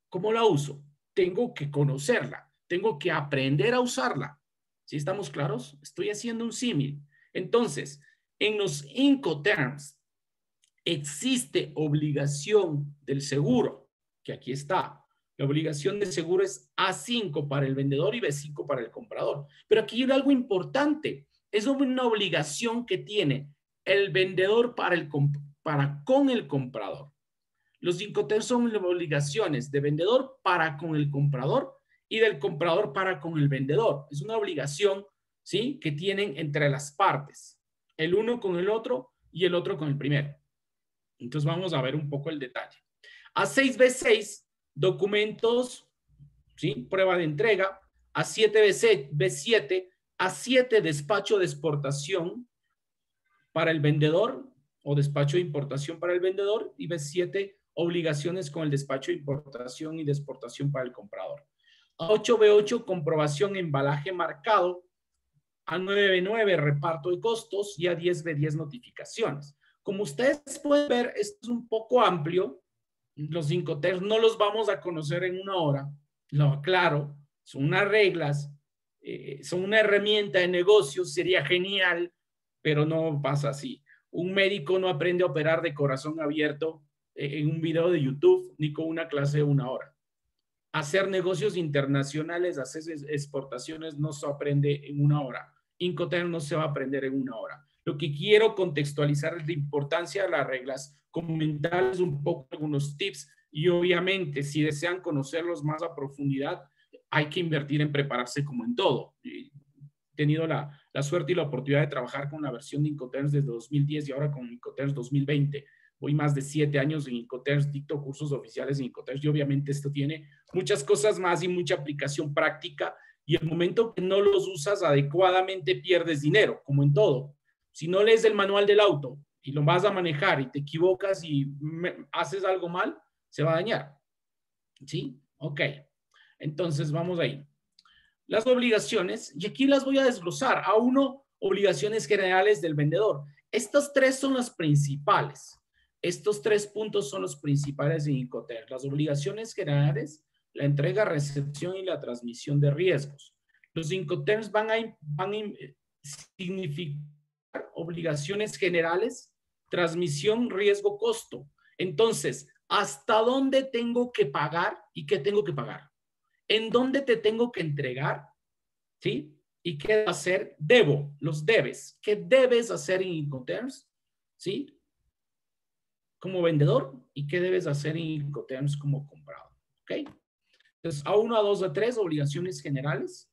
¿cómo la uso? Tengo que conocerla, tengo que aprender a usarla. ¿Sí estamos claros? Estoy haciendo un símil. Entonces, en los Incoterms existe obligación del seguro, que aquí está. La obligación de seguro es A5 para el vendedor y B5 para el comprador. Pero aquí hay algo importante. Es una obligación que tiene el vendedor para con el comprador. Los Incoterms son obligaciones de vendedor para con el comprador y del comprador para con el vendedor. Es una obligación, ¿sí?, que tienen entre las partes. El uno con el otro y el otro con el primero. Entonces vamos a ver un poco el detalle. A6B6, documentos, ¿sí?, prueba de entrega. A7B7, A7, despacho de exportación para el vendedor o despacho de importación para el vendedor, y B7, obligaciones con el despacho de importación y de exportación para el comprador. A8B8, comprobación embalaje marcado. A9B9, reparto de costos, y A10B10, notificaciones. Como ustedes pueden ver, esto es un poco amplio. Los Incoterms no los vamos a conocer en una hora, lo aclaro, son unas reglas, son una herramienta de negocio, sería genial, pero no pasa así. Un médico no aprende a operar de corazón abierto en un video de YouTube ni con una clase de una hora. Hacer negocios internacionales, hacer exportaciones no se aprende en una hora. Incoterms no se va a aprender en una hora. Lo que quiero contextualizar es la importancia de las reglas, comentarles un poco algunos tips y obviamente si desean conocerlos más a profundidad, hay que invertir en prepararse como en todo. He tenido la suerte y la oportunidad de trabajar con la versión de Incoterms desde 2010 y ahora con Incoterms 2020. Voy más de 7 años en Incoterms, dicto cursos oficiales en Incoterms y obviamente esto tiene muchas cosas más y mucha aplicación práctica, y el momento que no los usas adecuadamente pierdes dinero, como en todo. Si no lees el manual del auto y lo vas a manejar y te equivocas y haces algo mal, se va a dañar. ¿Sí? Ok. Entonces vamos ahí. Las obligaciones, y aquí las voy a desglosar. A1, obligaciones generales del vendedor. Estas tres son las principales. Estos 3 puntos son los principales en Incoterms. Las obligaciones generales, la entrega, recepción y la transmisión de riesgos. Los Incoterms van a significar obligaciones generales, transmisión, riesgo, costo. Entonces, ¿hasta dónde tengo que pagar y qué tengo que pagar? ¿En dónde te tengo que entregar? ¿Sí? ¿Y qué hacer? Debo, los debes. ¿Qué debes hacer en Incoterms? ¿Sí? Como vendedor, y qué debes hacer en Incoterms como comprador. ¿Ok? Entonces, A1, A2, A3, obligaciones generales.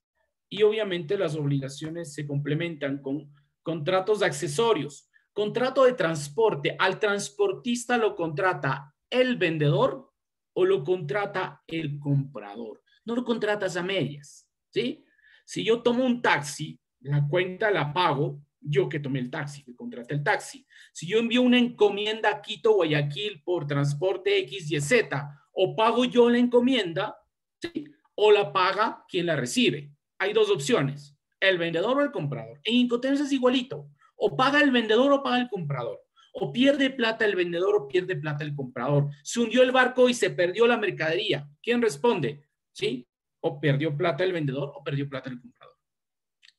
Y obviamente las obligaciones se complementan con contratos de accesorios. Contrato de transporte. ¿Al transportista lo contrata el vendedor o lo contrata el comprador? No lo contratas a medias, ¿sí? Si yo tomo un taxi, la cuenta la pago yo que tomé el taxi, que contraté el taxi. Si yo envío una encomienda a Quito, Guayaquil por transporte X, Y, Z, o pago yo la encomienda, ¿sí?, o la paga quien la recibe. Hay dos opciones, el vendedor o el comprador. En Incoterms es igualito, o paga el vendedor o paga el comprador. O pierde plata el vendedor o pierde plata el comprador. Se hundió el barco y se perdió la mercadería. ¿Quién responde? ¿Sí? O perdió plata el vendedor o perdió plata el comprador.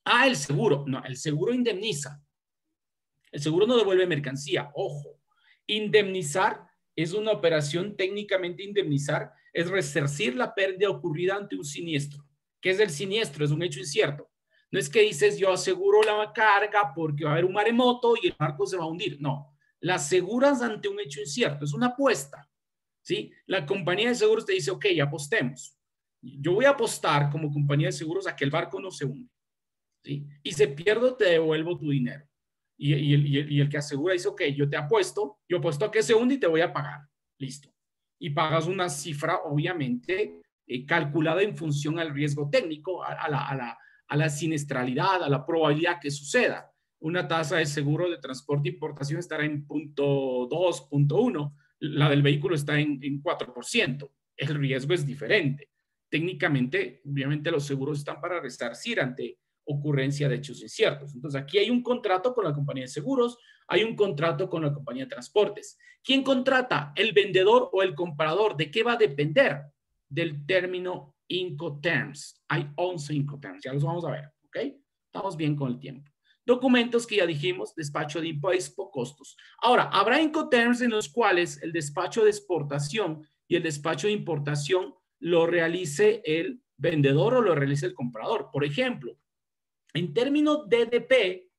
Ah, el seguro. No, el seguro indemniza. El seguro no devuelve mercancía. Ojo, indemnizar es una operación, técnicamente indemnizar es resarcir la pérdida ocurrida ante un siniestro. ¿Qué es el siniestro? Es un hecho incierto. No es que dices yo aseguro la carga porque va a haber un maremoto y el barco se va a hundir. No, la aseguras ante un hecho incierto. Es una apuesta. ¿Sí? La compañía de seguros te dice, ok, apostemos. Yo voy a apostar como compañía de seguros a que el barco no se hunde. ¿Sí? Y si pierdo, te devuelvo tu dinero. Y el que asegura dice, ok, yo apuesto a que se hunde y te voy a pagar. Listo. Y pagas una cifra, obviamente, calculada en función al riesgo técnico, a la siniestralidad, a la probabilidad que suceda. una tasa de seguro de transporte e importación estará en 0.2, 0.1. La del vehículo está en 4%. El riesgo es diferente. Técnicamente, obviamente los seguros están para resarcir ante ocurrencia de hechos inciertos. Entonces, aquí hay un contrato con la compañía de seguros, hay un contrato con la compañía de transportes. ¿Quién contrata? ¿El vendedor o el comprador? ¿De qué va a depender? Del término Incoterms. Hay 11 Incoterms, ya los vamos a ver, ¿ok? Estamos bien con el tiempo. Documentos que ya dijimos, despacho de impuestos, costos. Ahora, habrá Incoterms en los cuales el despacho de exportación y el despacho de importación lo realice el vendedor o lo realice el comprador. Por ejemplo, en términos de DDP,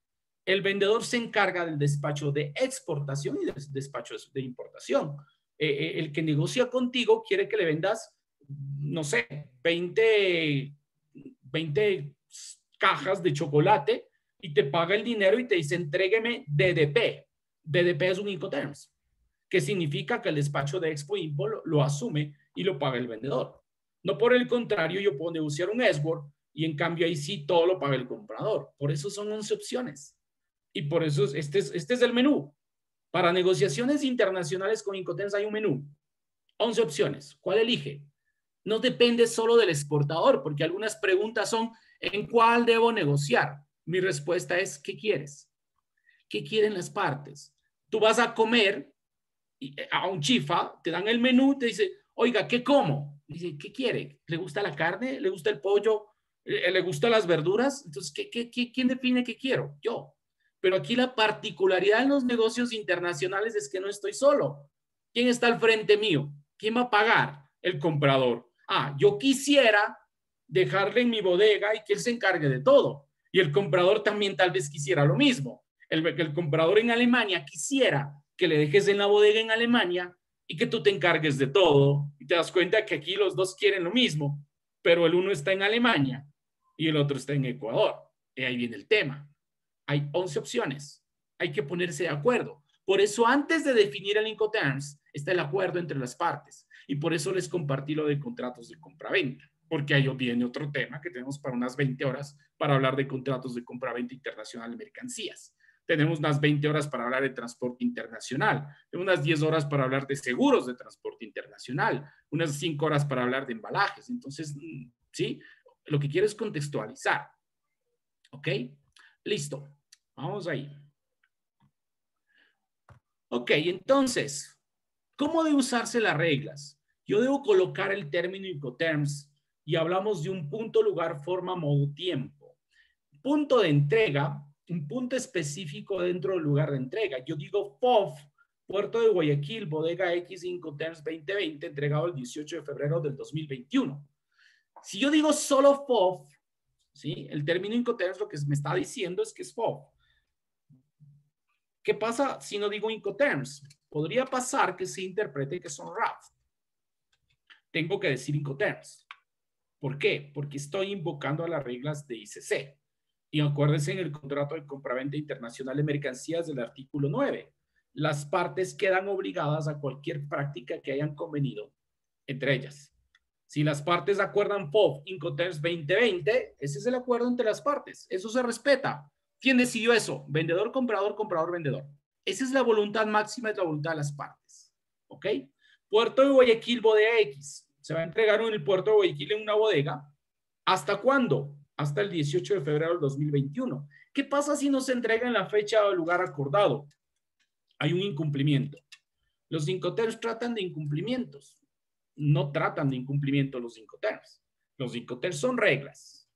el vendedor se encarga del despacho de exportación y del despacho de importación. El que negocia contigo quiere que le vendas, no sé, 20 cajas de chocolate y te paga el dinero y te dice, entrégueme DDP. DDP es un Incoterms, que significa que el despacho de Expo Impo lo asume y lo paga el vendedor. No por el contrario, yo puedo negociar un escort y en cambio ahí sí todo lo paga el comprador. Por eso son 11 opciones. Y por eso este es el menú. Para negociaciones internacionales con Incoterms hay un menú. 11 opciones. ¿Cuál elige? No depende solo del exportador, porque algunas preguntas son, ¿en cuál debo negociar? Mi respuesta es, ¿qué quieres? ¿Qué quieren las partes? Tú vas a comer a un chifa, te dan el menú, te dice, oiga, ¿qué como? Dice, ¿qué quiere? ¿Le gusta la carne? ¿Le gusta el pollo? ¿Le gustan las verduras? Entonces, ¿quién define qué quiero? Yo. Pero aquí la particularidad en los negocios internacionales es que no estoy solo. ¿Quién está al frente mío? ¿Quién va a pagar? El comprador. Yo quisiera dejarle en mi bodega y que él se encargue de todo. Y el comprador también tal vez quisiera lo mismo. El comprador en Alemania quisiera que le dejes en la bodega en Alemania y que tú te encargues de todo. Y te das cuenta que aquí los dos quieren lo mismo, pero el uno está en Alemania y el otro está en Ecuador. Y ahí viene el tema. Hay 11 opciones. Hay que ponerse de acuerdo. Por eso, antes de definir el Incoterms, está el acuerdo entre las partes. Y por eso les compartí lo de contratos de compraventa. Porque ahí viene otro tema que tenemos para unas 20 horas para hablar de contratos de compraventa internacional de mercancías. Tenemos unas 20 horas para hablar de transporte internacional, unas 10 horas para hablar de seguros de transporte internacional, unas 5 horas para hablar de embalajes. Entonces, ¿sí? Lo que quiero es contextualizar. ¿Ok? Listo. Vamos ahí. Ok, entonces, ¿cómo debe usarse las reglas? Yo debo colocar el término Incoterms y hablamos de un punto, lugar, forma, modo, tiempo. Punto de entrega, un punto específico dentro del lugar de entrega. Yo digo FOF, Puerto de Guayaquil, bodega X Incoterms 2020, entregado el 18 de febrero del 2021. Si yo digo solo FOF, ¿sí? El término Incoterms lo que me está diciendo es que es FOF. ¿Qué pasa si no digo Incoterms? Podría pasar que se interprete que son RAF. Tengo que decir Incoterms. ¿Por qué? Porque estoy invocando a las reglas de ICC. Y acuérdense en el contrato de compraventa internacional de mercancías del artículo 9. Las partes quedan obligadas a cualquier práctica que hayan convenido entre ellas. Si las partes acuerdan FOF Incoterms 2020, ese es el acuerdo entre las partes. Eso se respeta. ¿Quién decidió eso? Vendedor, comprador, comprador, vendedor. Esa es la voluntad máxima, es la voluntad de las partes. ¿Ok? Puerto de Guayaquil, bodega X. Se va a entregar en el puerto de Guayaquil en una bodega. ¿Hasta cuándo? Hasta el 18 de febrero del 2021. ¿Qué pasa si no se entrega en la fecha o el lugar acordado? Hay un incumplimiento. Los Incoterms tratan de incumplimientos. No tratan de incumplimiento los Incoterms. Los Incoterms son reglas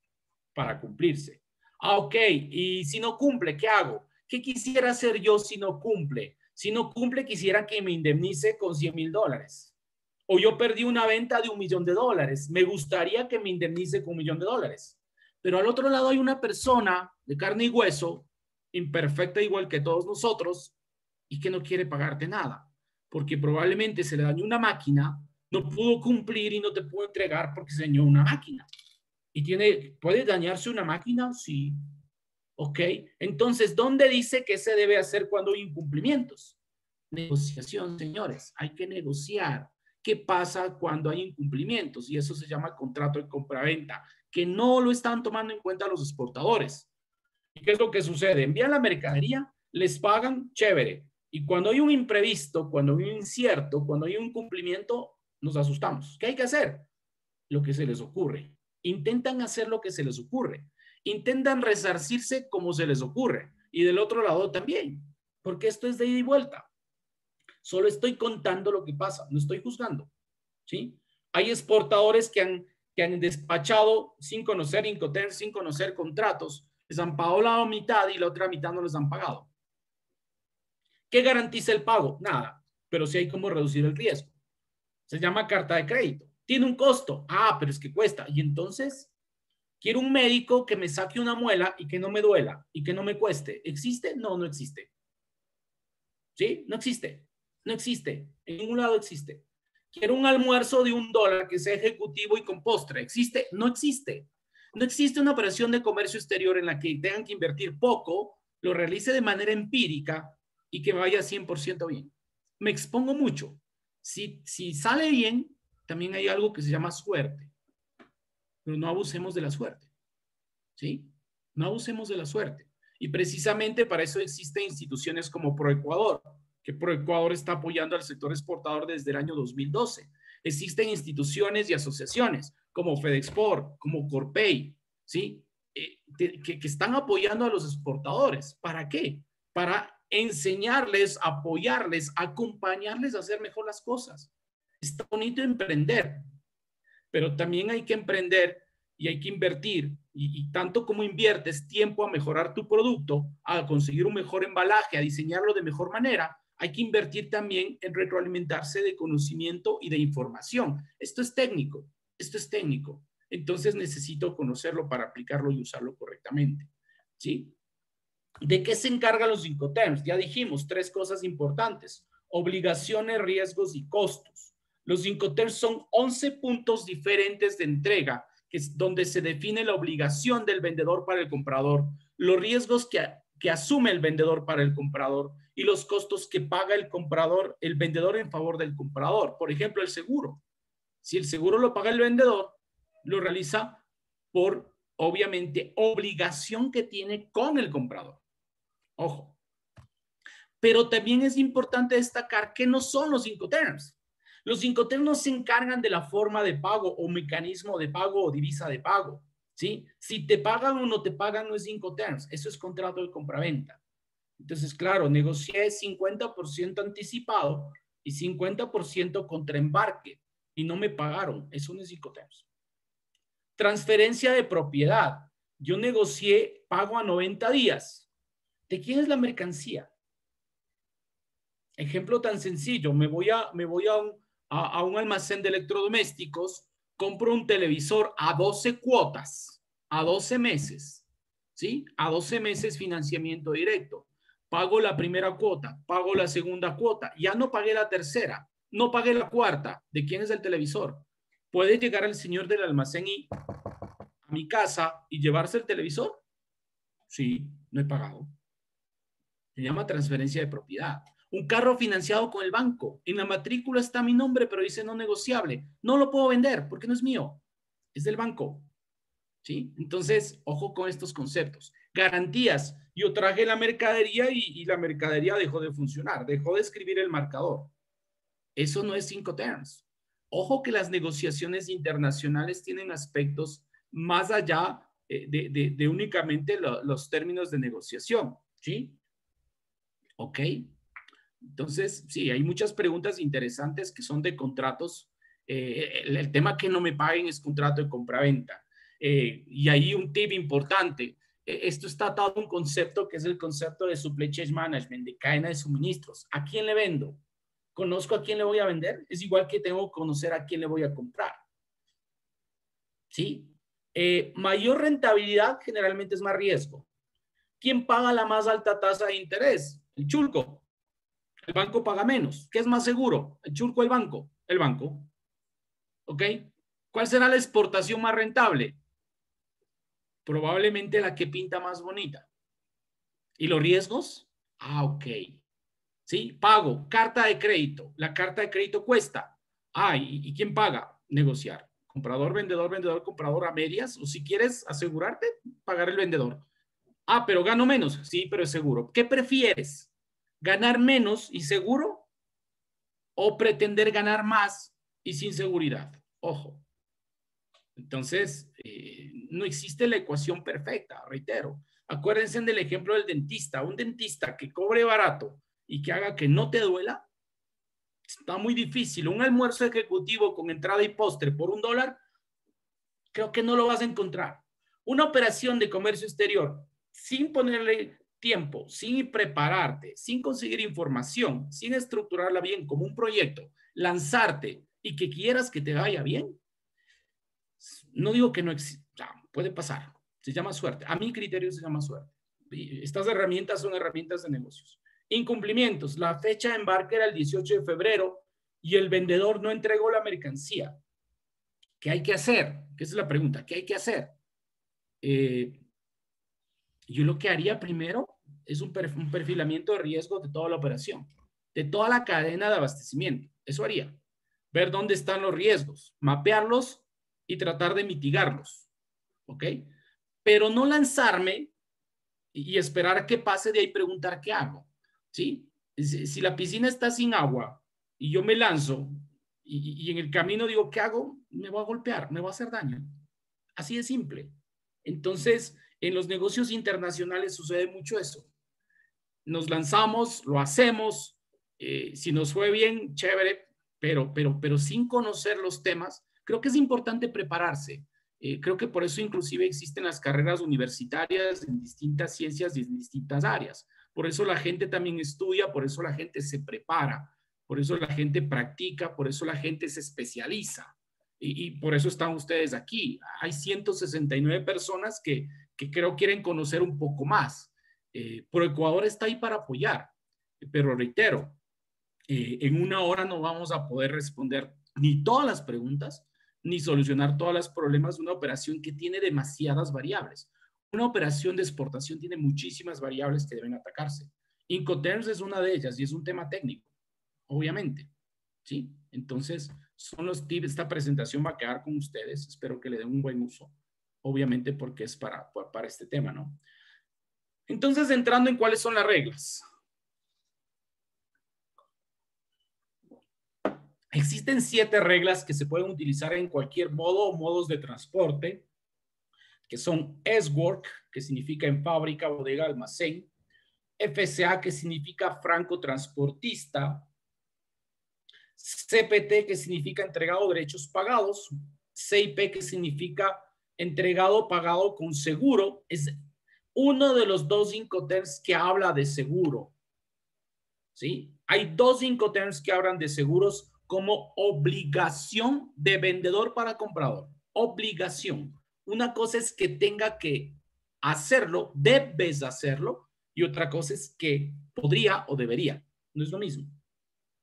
para cumplirse. Ok, y si no cumple, ¿qué hago? ¿Qué quisiera hacer yo si no cumple? Si no cumple, quisiera que me indemnice con $100,000. O yo perdí una venta de $1,000,000. Me gustaría que me indemnice con $1,000,000. Pero al otro lado hay una persona de carne y hueso, imperfecta igual que todos nosotros, y que no quiere pagarte nada. Porque probablemente se le dañó una máquina, no pudo cumplir y no te pudo entregar porque se dañó una máquina. ¿Y puede dañarse una máquina? Sí. ¿Ok? Entonces, ¿dónde dice que se debe hacer cuando hay incumplimientos? Negociación, señores. Hay que negociar. ¿Qué pasa cuando hay incumplimientos? Y eso se llama contrato de compraventa, que no lo están tomando en cuenta los exportadores. ¿Y qué es lo que sucede? Envían la mercadería, les pagan, chévere. Y cuando hay un imprevisto, cuando hay un incierto, cuando hay un incumplimiento, nos asustamos. ¿Qué hay que hacer? Lo que se les ocurre. Intentan hacer lo que se les ocurre. Intentan resarcirse como se les ocurre. Y del otro lado también. Porque esto es de ida y vuelta. Solo estoy contando lo que pasa. No estoy juzgando. ¿Sí? Hay exportadores que han despachado sin conocer Incoterms, sin conocer contratos. Les han pagado la mitad y la otra mitad no les han pagado. ¿Qué garantiza el pago? Nada. Pero sí hay cómo reducir el riesgo. Se llama carta de crédito. Tiene un costo. Ah, pero es que cuesta. Y entonces, quiero un médico que me saque una muela y que no me duela y que no me cueste. ¿Existe? No, no existe. ¿Sí? No existe. No existe. En ningún lado existe. Quiero un almuerzo de $1 que sea ejecutivo y con postre. ¿Existe? No existe. No existe una operación de comercio exterior en la que tengan que invertir poco, lo realice de manera empírica y que vaya 100% bien. Me expongo mucho. Si sale bien, también hay algo que se llama suerte. Pero no abusemos de la suerte. ¿Sí? No abusemos de la suerte. Y precisamente para eso existen instituciones como ProEcuador, que ProEcuador está apoyando al sector exportador desde el año 2012. Existen instituciones y asociaciones como FedExport, como Corpey, ¿sí? Que están apoyando a los exportadores. ¿Para qué? Para enseñarles, apoyarles, acompañarles a hacer mejor las cosas. Está bonito emprender, pero también hay que emprender y hay que invertir, y tanto como inviertes tiempo a mejorar tu producto, a conseguir un mejor embalaje, a diseñarlo de mejor manera, hay que invertir también en retroalimentarse de conocimiento y de información. Esto es técnico, entonces necesito conocerlo para aplicarlo y usarlo correctamente, ¿sí? ¿De qué se encargan los Incoterms? Ya dijimos 3 cosas importantes: obligaciones, riesgos y costos. Los Incoterms son 11 puntos diferentes de entrega, que es donde se define la obligación del vendedor para el comprador, los riesgos que asume el vendedor para el comprador y los costos que paga el comprador, el vendedor en favor del comprador. Por ejemplo, el seguro. Si el seguro lo paga el vendedor, lo realiza por, obviamente, obligación que tiene con el comprador. Ojo. Pero también es importante destacar que no son los Incoterms. Los Incoterms no se encargan de la forma de pago o mecanismo de pago o divisa de pago, ¿sí? Si te pagan o no te pagan no es Incoterms, eso es contrato de compraventa. Entonces, claro, negocié 50% anticipado y 50% contra embarque y no me pagaron, eso no es Incoterms. Transferencia de propiedad. Yo negocié pago a 90 días. ¿De quién es la mercancía? Ejemplo tan sencillo, me voy a un almacén de electrodomésticos, compro un televisor a 12 cuotas, a 12 meses, ¿sí? A 12 meses financiamiento directo. Pago la primera cuota, pago la segunda cuota, ya no pagué la tercera, no pagué la cuarta. ¿De quién es el televisor? ¿Puede llegar el señor del almacén a mi casa y llevarse el televisor? Sí, no he pagado. Se llama transferencia de propiedad. Un carro financiado con el banco. En la matrícula está mi nombre, pero dice no negociable. No lo puedo vender porque no es mío. Es del banco. ¿Sí? Entonces, ojo con estos conceptos. Garantías. Yo traje la mercadería y la mercadería dejó de funcionar. Dejó de escribir el marcador. Eso no es Incoterms. Ojo que las negociaciones internacionales tienen aspectos más allá de únicamente los términos de negociación. ¿Sí? ¿Ok? Entonces, sí, hay muchas preguntas interesantes que son de contratos. El tema que no me paguen es contrato de compraventa. Y ahí un tip importante. Esto está atado a un concepto que es el concepto de supply chain management, de cadena de suministros. ¿A quién le vendo? ¿Conozco a quién le voy a vender? Es igual que tengo que conocer a quién le voy a comprar. ¿Sí? Mayor rentabilidad generalmente es más riesgo. ¿Quién paga la más alta tasa de interés? El chulco. El banco paga menos. ¿Qué es más seguro? ¿El chulco o el banco? El banco. ¿Ok? ¿Cuál será la exportación más rentable? Probablemente la que pinta más bonita. ¿Y los riesgos? Ah, ok. ¿Sí? Pago. Carta de crédito. La carta de crédito cuesta. Ah, ¿y quién paga? Negociar. Comprador, vendedor, vendedor, comprador a medias. O si quieres asegurarte, pagar el vendedor. Ah, pero gano menos. Sí, pero es seguro. ¿Qué prefieres? ¿Ganar menos y seguro? ¿O pretender ganar más y sin seguridad? Ojo. Entonces, no existe la ecuación perfecta, reitero. Acuérdense del ejemplo del dentista. Un dentista que cobre barato y que haga que no te duela, está muy difícil. Un almuerzo ejecutivo con entrada y postre por $1, creo que no lo vas a encontrar. Una operación de comercio exterior sin ponerle tiempo, sin prepararte, sin conseguir información, sin estructurarla bien como un proyecto, lanzarte y que quieras que te vaya bien, no digo que no exista, puede pasar, se llama suerte. A mi criterio se llama suerte. Estas herramientas son herramientas de negocios. Incumplimientos. La fecha de embarque era el 18 de febrero y el vendedor no entregó la mercancía. ¿Qué hay que hacer? ¿Qué es la pregunta? ¿Qué hay que hacer? Yo lo que haría primero es un perfilamiento de riesgo de toda la operación, de toda la cadena de abastecimiento. Eso haría. Ver dónde están los riesgos, mapearlos y tratar de mitigarlos. ¿Ok? Pero no lanzarme y esperar a que pase de ahí y preguntar qué hago. ¿Sí? Si la piscina está sin agua y yo me lanzo y en el camino digo, ¿qué hago? Me voy a golpear, me va a hacer daño. Así de simple. Entonces, en los negocios internacionales sucede mucho eso. Nos lanzamos, lo hacemos, si nos fue bien, chévere, pero sin conocer los temas, creo que es importante prepararse. Creo que por eso inclusive existen las carreras universitarias en distintas ciencias y en distintas áreas. Por eso la gente también estudia, por eso la gente se prepara, por eso la gente practica, por eso la gente se especializa. Y por eso están ustedes aquí. Hay 169 personas que creo quieren conocer un poco más. ProEcuador está ahí para apoyar, pero reitero, en una hora no vamos a poder responder ni todas las preguntas, ni solucionar todos los problemas de una operación que tiene demasiadas variables. Una operación de exportación tiene muchísimas variables que deben atacarse. Incoterms es una de ellas y es un tema técnico, obviamente. ¿Sí? Entonces, son los tips. Esta presentación va a quedar con ustedes. Espero que le den un buen uso, obviamente porque es para este tema, ¿no? Entonces, entrando en cuáles son las reglas. Existen 7 reglas que se pueden utilizar en cualquier modo o modos de transporte, que son S-Work, que significa en fábrica, bodega, almacén, FCA, que significa franco transportista, CPT, que significa entregado derechos pagados, CIP, que significa entregado pagado con seguro. Es uno de los 2 Incoterms que habla de seguro. ¿Sí? Hay 2 Incoterms que hablan de seguros como obligación de vendedor para comprador. Obligación. Una cosa es que tenga que hacerlo, debes hacerlo, y otra cosa es que podría o debería. No es lo mismo.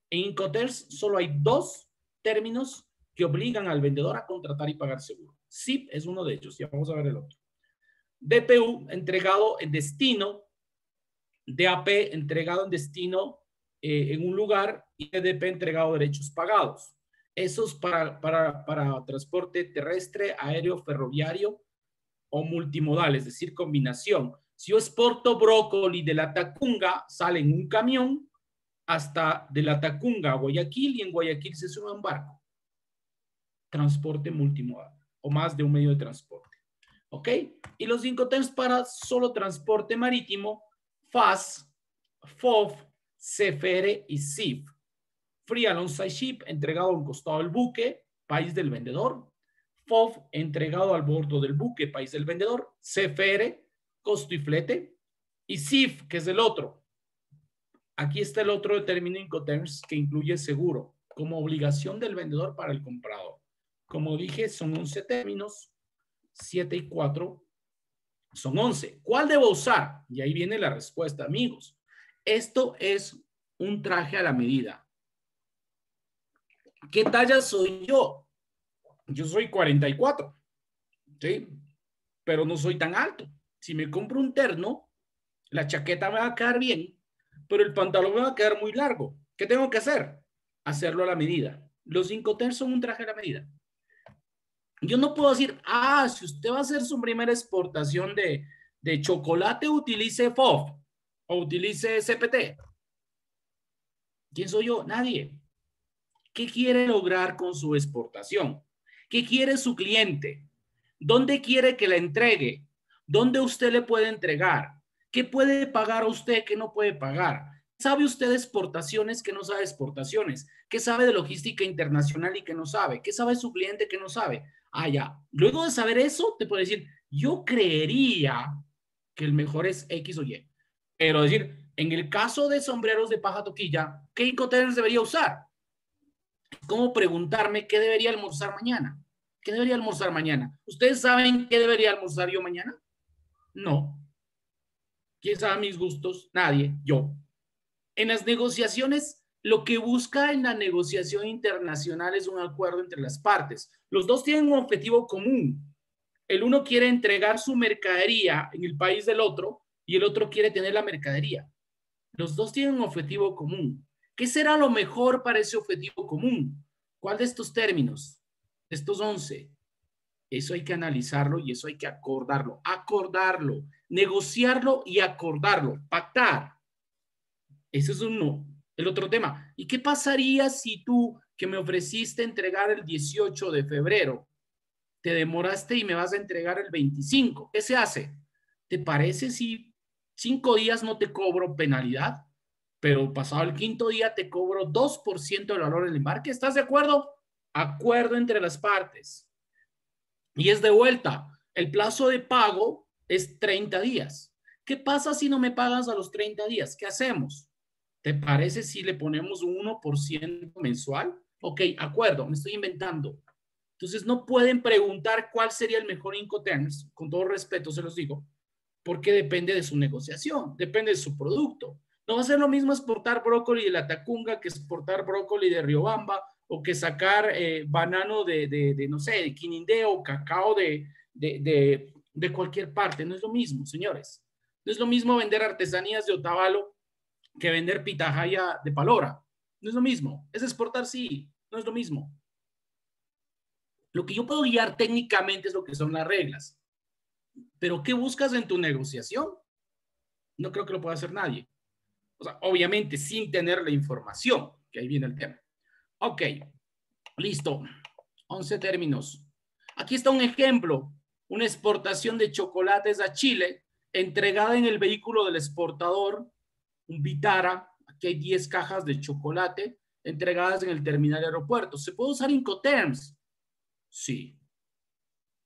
En Incoterms solo hay 2 términos que obligan al vendedor a contratar y pagar seguro. SIP es uno de ellos, ya vamos a ver el otro. DPU, entregado en destino. DAP, entregado en destino en un lugar, y EDP, entregado derechos pagados. Esos para transporte terrestre, aéreo, ferroviario o multimodal, es decir, combinación. Si yo exporto brócoli de la Tacunga, sale en un camión hasta de la Tacunga a Guayaquil y en Guayaquil se sube a un barco. Transporte multimodal o más de un medio de transporte. ¿Ok? Y los Incoterms para solo transporte marítimo, FAS, FOF, CFR y CIF. Free Alongside Ship, entregado a un costado del buque, país del vendedor. FOF, entregado al bordo del buque, país del vendedor. CFR, costo y flete. Y CIF, que es el otro. Aquí está el otro término Incoterms que incluye seguro, como obligación del vendedor para el comprador. Como dije, son 11 términos, 7 y 4 son 11. ¿Cuál debo usar? Y ahí viene la respuesta, amigos. Esto es un traje a la medida. ¿Qué talla soy yo? Yo soy 44, ¿sí? Pero no soy tan alto. Si me compro un terno, la chaqueta me va a quedar bien, pero el pantalón me va a quedar muy largo. ¿Qué tengo que hacer? Hacerlo a la medida. Los Incoterms son un traje a la medida. Yo no puedo decir, si usted va a hacer su primera exportación de de chocolate utilice FOB o utilice CPT? ¿Quién soy yo? Nadie. ¿Qué quiere lograr con su exportación? ¿Qué quiere su cliente? ¿Dónde quiere que la entregue? ¿Dónde usted le puede entregar? ¿Qué puede pagar a usted que no puede pagar? ¿Sabe usted de exportaciones que no sabe exportaciones? ¿Qué sabe de logística internacional y que no sabe? ¿Qué sabe su cliente que no sabe? Ah, ya. Luego de saber eso, te puede decir, yo creería que el mejor es X o Y. Pero decir, en el caso de sombreros de paja toquilla, ¿qué Incoterms debería usar? ¿Cómo preguntarme qué debería almorzar mañana? ¿Qué debería almorzar mañana? ¿Ustedes saben qué debería almorzar yo mañana? No. ¿Quién sabe mis gustos? Nadie, yo. En las negociaciones, lo que busca en la negociación internacional es un acuerdo entre las partes. Los dos tienen un objetivo común. El uno quiere entregar su mercadería en el país del otro y el otro quiere tener la mercadería. Los dos tienen un objetivo común. ¿Qué será lo mejor para ese objetivo común? ¿Cuál de estos términos? De estos 11. Eso hay que analizarlo y eso hay que acordarlo. Acordarlo, negociarlo y acordarlo. Pactar. Ese es uno. El otro tema. ¿Y qué pasaría si tú, que me ofreciste entregar el 18 de febrero, te demoraste y me vas a entregar el 25? ¿Qué se hace? ¿Te parece si 5 días no te cobro penalidad, pero pasado el quinto día te cobro 2% del valor del embarque? ¿Estás de acuerdo? Acuerdo entre las partes. Y es de vuelta. El plazo de pago es 30 días. ¿Qué pasa si no me pagas a los 30 días? ¿Qué hacemos? ¿Te parece si le ponemos un 1% mensual? Ok, acuerdo, me estoy inventando. Entonces no pueden preguntar cuál sería el mejor Incoterms, con todo respeto se los digo, porque depende de su negociación, depende de su producto. No va a ser lo mismo exportar brócoli de la Tacunga que exportar brócoli de Riobamba o que sacar banano de, no sé, de Quinindé o cacao de cualquier parte. No es lo mismo, señores. No es lo mismo vender artesanías de Otavalo que vender pitahaya de Palora. No es lo mismo. Es exportar, sí. No es lo mismo. Lo que yo puedo guiar técnicamente es lo que son las reglas. Pero ¿qué buscas en tu negociación? No creo que lo pueda hacer nadie. O sea, obviamente sin tener la información, que ahí viene el tema. Ok, listo. 11 términos. Aquí está un ejemplo. Una exportación de chocolates a Chile, entregada en el vehículo del exportador, un Vitara. Aquí hay 10 cajas de chocolate entregadas en el terminal de aeropuerto. ¿Se puede usar Incoterms? Sí,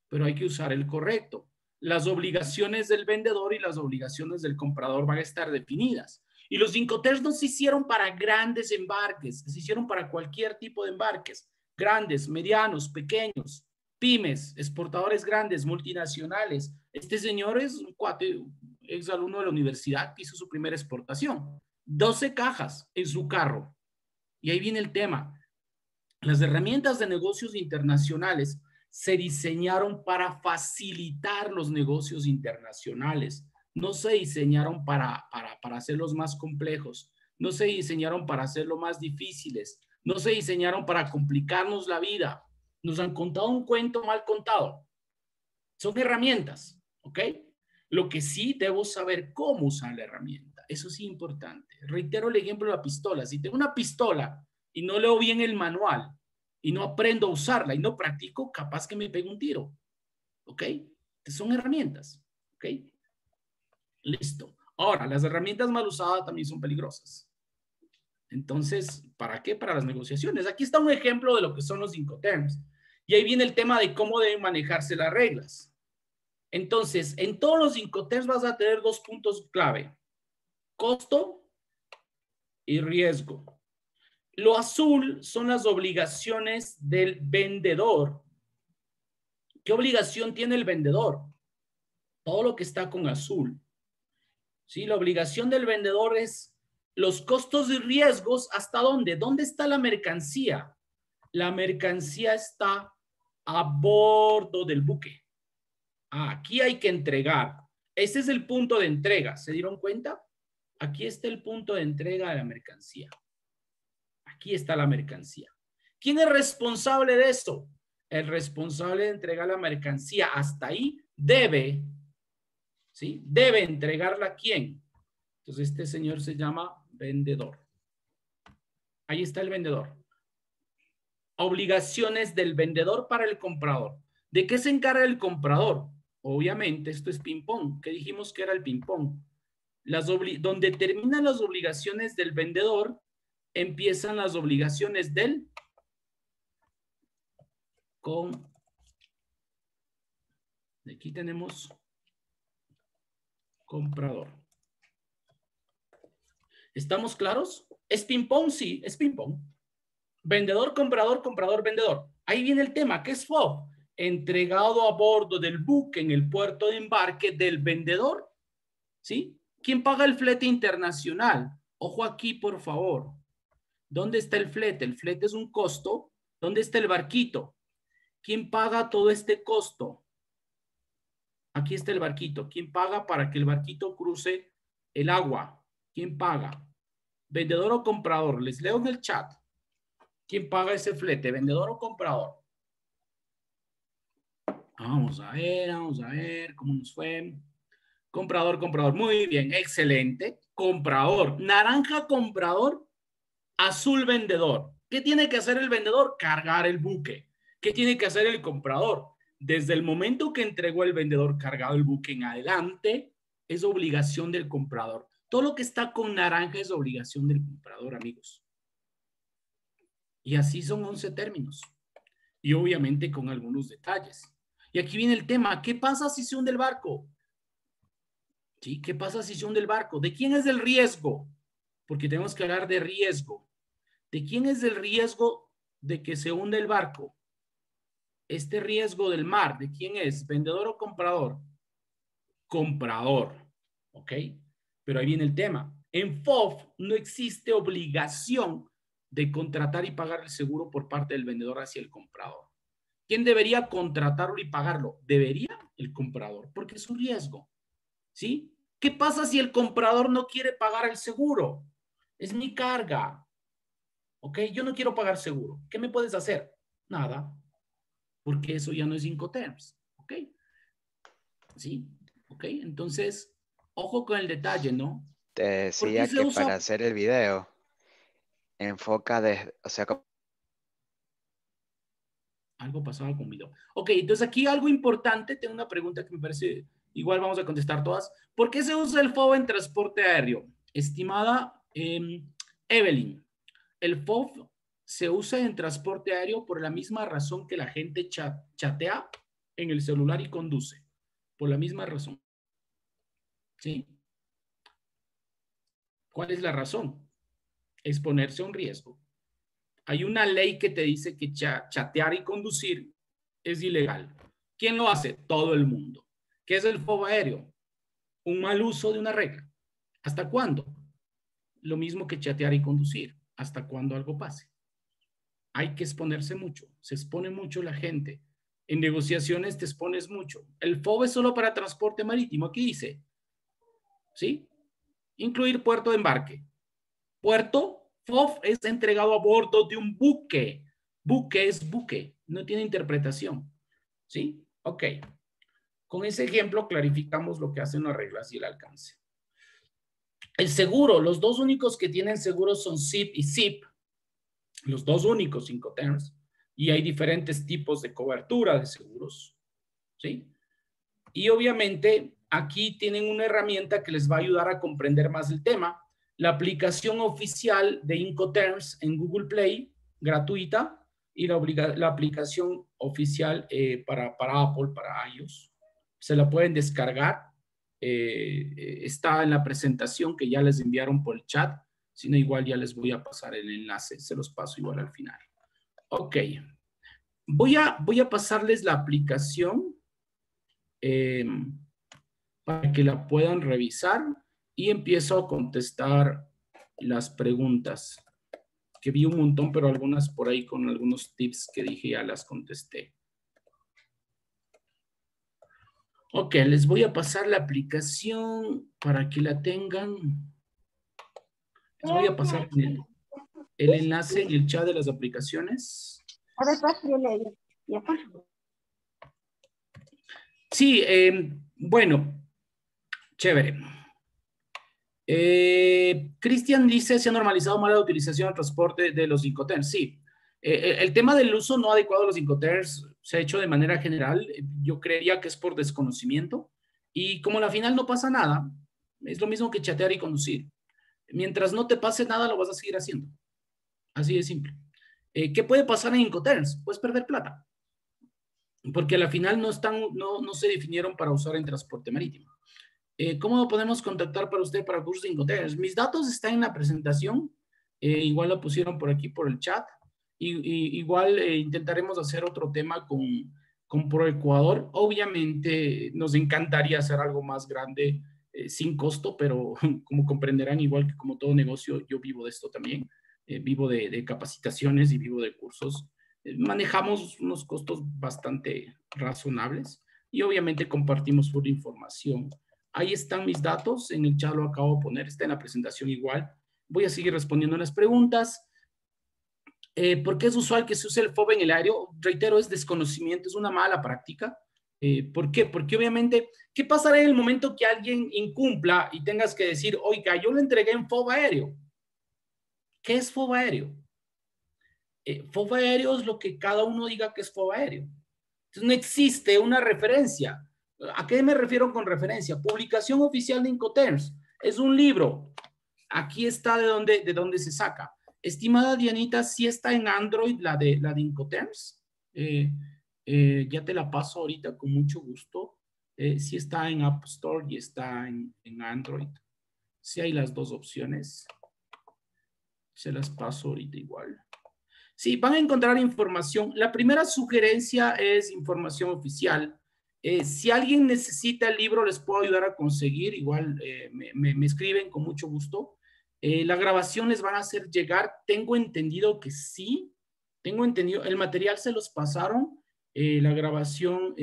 pero hay que usar el correcto. Las obligaciones del vendedor y las obligaciones del comprador van a estar definidas. Y los Incoterms no se hicieron para grandes embarques, se hicieron para cualquier tipo de embarques, grandes, medianos, pequeños, pymes, exportadores grandes, multinacionales. Este señor es un cuate, ex alumno de la universidad que hizo su primera exportación. 12 cajas en su carro. Y ahí viene el tema. Las herramientas de negocios internacionales se diseñaron para facilitar los negocios internacionales. No se diseñaron para hacerlos más complejos. No se diseñaron para hacerlo más difíciles. No se diseñaron para complicarnos la vida. Nos han contado un cuento mal contado. Son herramientas, ¿ok? Lo que sí debo saber cómo usar la herramienta. Eso sí es importante. Reitero el ejemplo de la pistola. Si tengo una pistola y no leo bien el manual y no aprendo a usarla y no practico, capaz que me pegue un tiro. ¿Ok? Son herramientas. ¿Ok? Listo. Ahora, las herramientas mal usadas también son peligrosas. Entonces, ¿para qué? Para las negociaciones. Aquí está un ejemplo de lo que son los Incoterms. Y ahí viene el tema de cómo deben manejarse las reglas. Entonces, en todos los Incoterms vas a tener 2 puntos clave. Costo y riesgo. Lo azul son las obligaciones del vendedor. ¿Qué obligación tiene el vendedor? Todo lo que está con azul. ¿Sí? La obligación del vendedor es los costos y riesgos. ¿Hasta dónde? ¿Dónde está la mercancía? La mercancía está a bordo del buque. Aquí hay que entregar. Este es el punto de entrega. ¿Se dieron cuenta? Aquí está el punto de entrega de la mercancía. Aquí está la mercancía. ¿Quién es responsable de esto? El responsable de entregar la mercancía hasta ahí debe ¿sí? Debe entregarla a quién. Entonces este señor se llama vendedor. Ahí está el vendedor. Obligaciones del vendedor para el comprador. ¿De qué se encarga el comprador? Obviamente esto es ping-pong. ¿Qué dijimos que era el ping-pong? Donde terminan las obligaciones del vendedor, empiezan las obligaciones del aquí tenemos comprador. ¿Estamos claros? ¿Es ping-pong? Sí, es ping-pong. Vendedor, comprador, comprador, vendedor. Ahí viene el tema. ¿Qué es FOB? Entregado a bordo del buque en el puerto de embarque del vendedor. ¿Sí? ¿Quién paga el flete internacional? Ojo aquí, por favor. ¿Dónde está el flete? El flete es un costo. ¿Dónde está el barquito? ¿Quién paga todo este costo? Aquí está el barquito. ¿Quién paga para que el barquito cruce el agua? ¿Quién paga? ¿Vendedor o comprador? Les leo en el chat. ¿Quién paga ese flete? ¿Vendedor o comprador? Vamos a ver cómo nos fue. Comprador, comprador. Muy bien, excelente. Comprador. Naranja, comprador. Azul, vendedor. ¿Qué tiene que hacer el vendedor? Cargar el buque. ¿Qué tiene que hacer el comprador? Desde el momento que entregó el vendedor cargado el buque en adelante, es obligación del comprador. Todo lo que está con naranja es obligación del comprador, amigos. Y así son 11 términos. Y obviamente con algunos detalles. Y aquí viene el tema. ¿Qué pasa si se hunde el barco? ¿Sí? ¿Qué pasa si se hunde el barco? ¿De quién es el riesgo? Porque tenemos que hablar de riesgo. ¿De quién es el riesgo de que se hunde el barco? Este riesgo del mar, ¿de quién es? ¿Vendedor o comprador? Comprador. ¿Ok? Pero ahí viene el tema. En FOF no existe obligación de contratar y pagar el seguro por parte del vendedor hacia el comprador. ¿Quién debería contratarlo y pagarlo? Debería el comprador, porque es un riesgo. ¿Sí? ¿Qué pasa si el comprador no quiere pagar el seguro? Es mi carga. ¿Ok? Yo no quiero pagar seguro. ¿Qué me puedes hacer? Nada. Porque eso ya no es Incoterms. ¿Ok? ¿Sí? ¿Ok? Entonces, ojo con el detalle, ¿no? Te ¿Por qué decía se que usa? para hacer el video, enfoca de, o sea, Algo pasaba con video. Ok, entonces aquí algo importante. Tengo una pregunta que me parece, igual vamos a contestar todas. ¿Por qué se usa el FOB en transporte aéreo? Estimada Evelyn, el FOB se usa en transporte aéreo por la misma razón que la gente chatea en el celular y conduce. Por la misma razón. ¿Sí? ¿Cuál es la razón? Exponerse a un riesgo. Hay una ley que te dice que chatear y conducir es ilegal. ¿Quién lo hace? Todo el mundo. ¿Qué es el FOB aéreo? Un mal uso de una regla. ¿Hasta cuándo? Lo mismo que chatear y conducir. ¿Hasta cuándo algo pase? Hay que exponerse mucho. Se expone mucho la gente. En negociaciones te expones mucho. El FOB es solo para transporte marítimo. Aquí dice, ¿sí? Incluir puerto de embarque. Puerto, FOB es entregado a bordo de un buque. Buque es buque. No tiene interpretación. ¿Sí? Ok. Con ese ejemplo clarificamos lo que hacen las reglas y el alcance. El seguro, los dos únicos que tienen seguro son SIP y SIP. Los dos únicos Incoterms. Y hay diferentes tipos de cobertura de seguros. ¿Sí? Y obviamente aquí tienen una herramienta que les va a ayudar a comprender más el tema. La aplicación oficial de Incoterms en Google Play, gratuita, y la aplicación oficial para Apple, para iOS. Se la pueden descargar. Está en la presentación que ya les enviaron por el chat. Si no, igual ya les voy a pasar el enlace. Se los paso igual al final. Ok. Voy a pasarles la aplicación para que la puedan revisar y empiezo a contestar las preguntas, que vi un montón, pero algunas por ahí con algunos tips que dije ya las contesté. Ok, les voy a pasar la aplicación para que la tengan. Les voy a pasar el enlace en el chat de las aplicaciones. Sí, bueno, Chévere. Cristian dice, se ha normalizado mal la utilización del transporte de los Incoterms. Sí, el tema del uso no adecuado de los Incoterms se ha hecho de manera general. Yo creería que es por desconocimiento. Y como al final no pasa nada, es lo mismo que chatear y conducir. Mientras no te pase nada, lo vas a seguir haciendo. Así de simple. ¿Qué puede pasar en Incoterms? Puedes perder plata. Porque al final no se definieron para usar en transporte marítimo. ¿Cómo podemos contactar para usted para cursos de Incoterms? Mis datos están en la presentación. Igual lo pusieron por aquí por el chat. Igual intentaremos hacer otro tema con ProEcuador. Obviamente nos encantaría hacer algo más grande sin costo, pero como comprenderán, igual que como todo negocio, yo vivo de esto también. Vivo de capacitaciones y vivo de cursos. Manejamos unos costos bastante razonables y obviamente compartimos full información. Ahí están mis datos, en el chat lo acabo de poner, está en la presentación igual. Voy a seguir respondiendo las preguntas. ¿Por qué es usual que se use el FOB en el aéreo? Reitero, es desconocimiento, es una mala práctica. ¿Por qué? Porque obviamente, ¿qué pasará en el momento que alguien incumpla y tengas que decir, oiga, yo lo entregué en FOB aéreo? ¿Qué es FOB aéreo? FOB aéreo es lo que cada uno diga que es FOB aéreo. Entonces no existe una referencia. ¿A qué me refiero con referencia? Publicación oficial de Incoterms. Es un libro. Aquí está de dónde se saca. Estimada Dianita, sí está en Android la de Incoterms. Ya te la paso ahorita con mucho gusto. Sí está en App Store y está en Android. Sí hay las dos opciones. Se las paso ahorita igual. Sí, van a encontrar información. La primera sugerencia es información oficial. Si alguien necesita el libro, les puedo ayudar a conseguir. Igual me escriben con mucho gusto. La grabación les van a hacer llegar. Tengo entendido que sí. Tengo entendido. El material se los pasaron. La grabación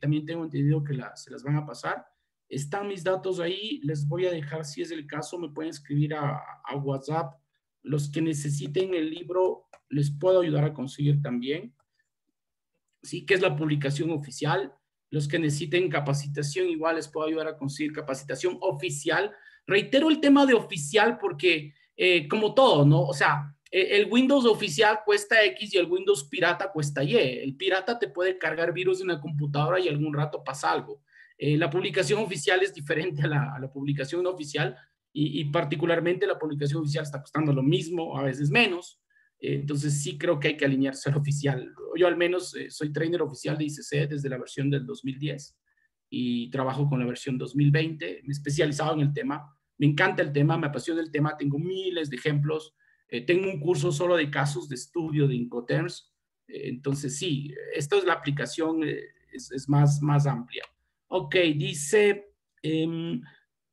también tengo entendido que se las van a pasar. Están mis datos ahí. Les voy a dejar, si es el caso, me pueden escribir a WhatsApp. Los que necesiten el libro, les puedo ayudar a conseguir también. Sí, que es la publicación oficial. Los que necesiten capacitación, igual les puedo ayudar a conseguir capacitación oficial. Reitero el tema de oficial porque, como todo, ¿no? O sea, el Windows oficial cuesta X y el Windows pirata cuesta Y. El pirata te puede cargar virus en la computadora y algún rato pasa algo. La publicación oficial es diferente a la publicación no oficial y particularmente la publicación oficial está costando lo mismo, a veces menos. Entonces sí creo que hay que alinearse al oficial. Yo al menos soy trainer oficial de ICC desde la versión del 2010 y trabajo con la versión 2020. Me he especializado en el tema. Me encanta el tema, me apasiona el tema. Tengo miles de ejemplos. Tengo un curso solo de casos de estudio de Incoterms. Entonces sí, esto es la aplicación, es más amplia. Ok, dice...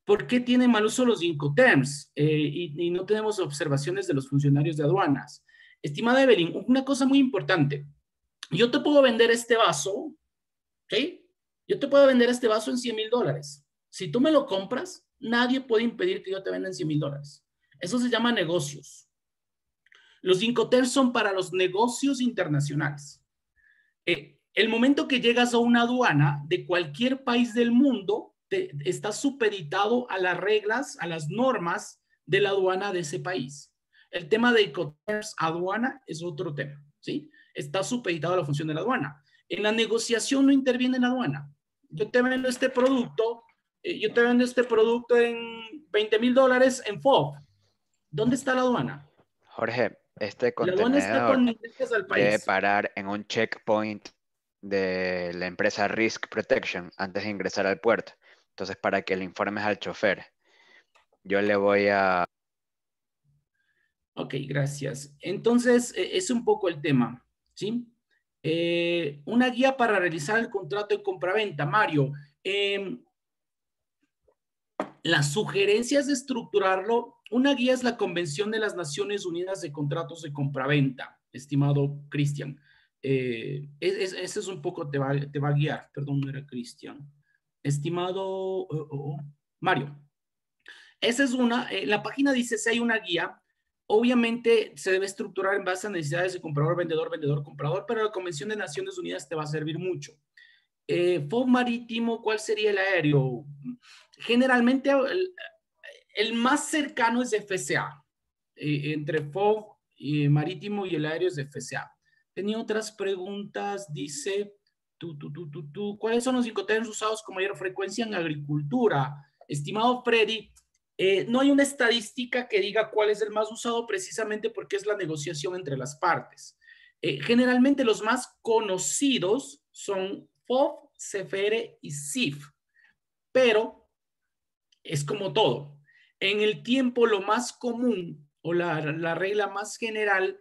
¿por qué tienen mal uso los Incoterms y no tenemos observaciones de los funcionarios de aduanas? Estimada Evelyn, una cosa muy importante. Yo te puedo vender este vaso, ¿ok? Yo te puedo vender este vaso en $100,000. Si tú me lo compras, nadie puede impedir que yo te venda en $100,000. Eso se llama negocios. Los Incoterms son para los negocios internacionales. El momento que llegas a una aduana de cualquier país del mundo, está supeditado a las reglas, a las normas de la aduana de ese país. El tema de Incoterms aduana es otro tema, ¿sí? Está supeditado a la función de la aduana. En la negociación no interviene la aduana. Yo te vendo este producto, en $20,000 en FOB. ¿Dónde está la aduana? Jorge, este La aduana está contenedor cuando ingresas al debe país. parar en un checkpoint de la empresa Risk Protection antes de ingresar al puerto. Entonces, para que le informes al chofer, yo le voy a... Ok, gracias. Entonces, es un poco el tema, ¿sí? Una guía para realizar el contrato de compraventa. Mario, las sugerencias de estructurarlo, una guía es la Convención de las Naciones Unidas de Contratos de Compraventa, estimado Cristian. Ese es un poco, te va a guiar, perdón, no era Cristian. Estimado Mario, esa es una, la página dice si hay una guía, obviamente se debe estructurar en base a necesidades de comprador, vendedor, comprador, pero la Convención de Naciones Unidas te va a servir mucho. FOB marítimo, ¿cuál sería el aéreo? Generalmente el más cercano es FCA. Entre FOB marítimo y el aéreo es FCA. Tenía otras preguntas, dice, ¿cuáles son los Incoterms usados con mayor frecuencia en agricultura? Estimado Freddy, no hay una estadística que diga cuál es el más usado precisamente porque es la negociación entre las partes. Generalmente los más conocidos son FOB, CFR y CIF, pero es como todo. En el tiempo lo más común o la regla más general,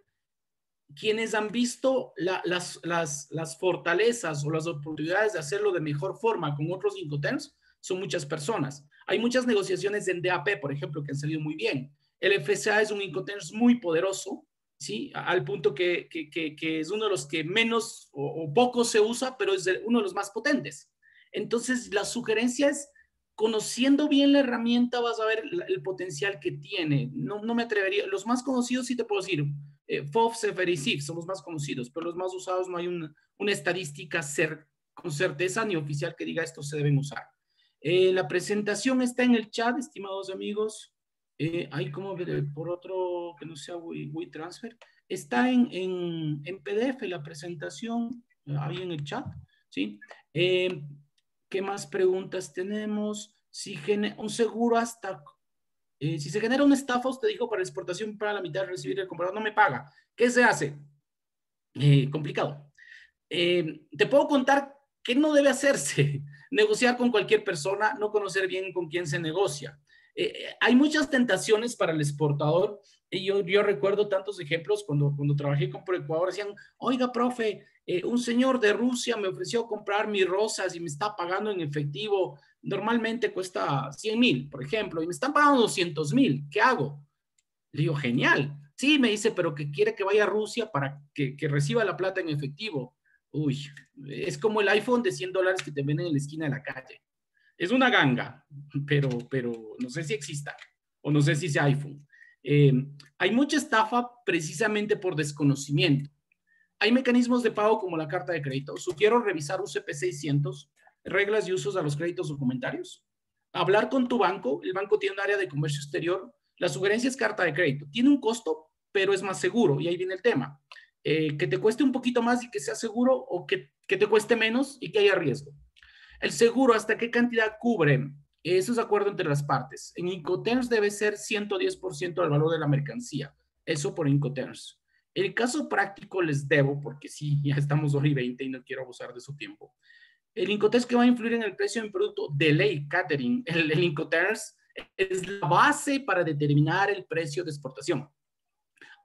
quienes han visto las fortalezas o las oportunidades de hacerlo de mejor forma con otros Incoterms son muchas personas. Hay muchas negociaciones en DAP, por ejemplo, que han salido muy bien. El FCA es un Incoterms muy poderoso, ¿sí? Al punto que es uno de los que menos o poco se usa, pero es uno de los más potentes. Entonces, la sugerencia es, conociendo bien la herramienta, vas a ver el potencial que tiene. No me atrevería. Los más conocidos sí te puedo decir, FOB, CFR y CIF son los más conocidos, pero los más usados no hay una estadística con certeza ni oficial que diga esto se deben usar. La presentación está en el chat, estimados amigos. Hay como por otro que no sea WeTransfer. Está en PDF la presentación, ahí en el chat, ¿sí? ¿Qué más preguntas tenemos? Si un seguro hasta... si se genera una estafa, usted dijo, para exportación para la mitad de recibir el comprador no me paga. ¿Qué se hace? Complicado. Te puedo contar qué no debe hacerse. Negociar con cualquier persona, no conocer bien con quién se negocia. Hay muchas tentaciones para el exportador. Y yo recuerdo tantos ejemplos cuando trabajé con ProEcuador. Decían, oiga, profe, un señor de Rusia me ofreció comprar mis rosas y me está pagando en efectivo. Normalmente cuesta 100,000, por ejemplo, y me están pagando 200,000. ¿Qué hago? Le digo, genial. Sí, me dice, pero que quiere que vaya a Rusia para que reciba la plata en efectivo. Uy, es como el iPhone de $100 que te venden en la esquina de la calle. Es una ganga, pero no sé si exista o no sé si sea iPhone. Hay mucha estafa precisamente por desconocimiento. Hay mecanismos de pago como la carta de crédito. Sugiero revisar UCP 600, reglas y usos a los créditos documentarios. Hablar con tu banco. El banco tiene un área de comercio exterior. La sugerencia es carta de crédito. Tiene un costo, pero es más seguro. Y ahí viene el tema. Que te cueste un poquito más y que sea seguro, o que te cueste menos y que haya riesgo. El seguro, ¿hasta qué cantidad cubre? Eso es acuerdo entre las partes. En Incoterms debe ser 110% del valor de la mercancía. Eso por Incoterms. El caso práctico les debo, porque sí, ya estamos 2:20 y no quiero abusar de su tiempo. El Incoterms que va a influir en el precio del producto de ley, catering. El Incoterms es la base para determinar el precio de exportación.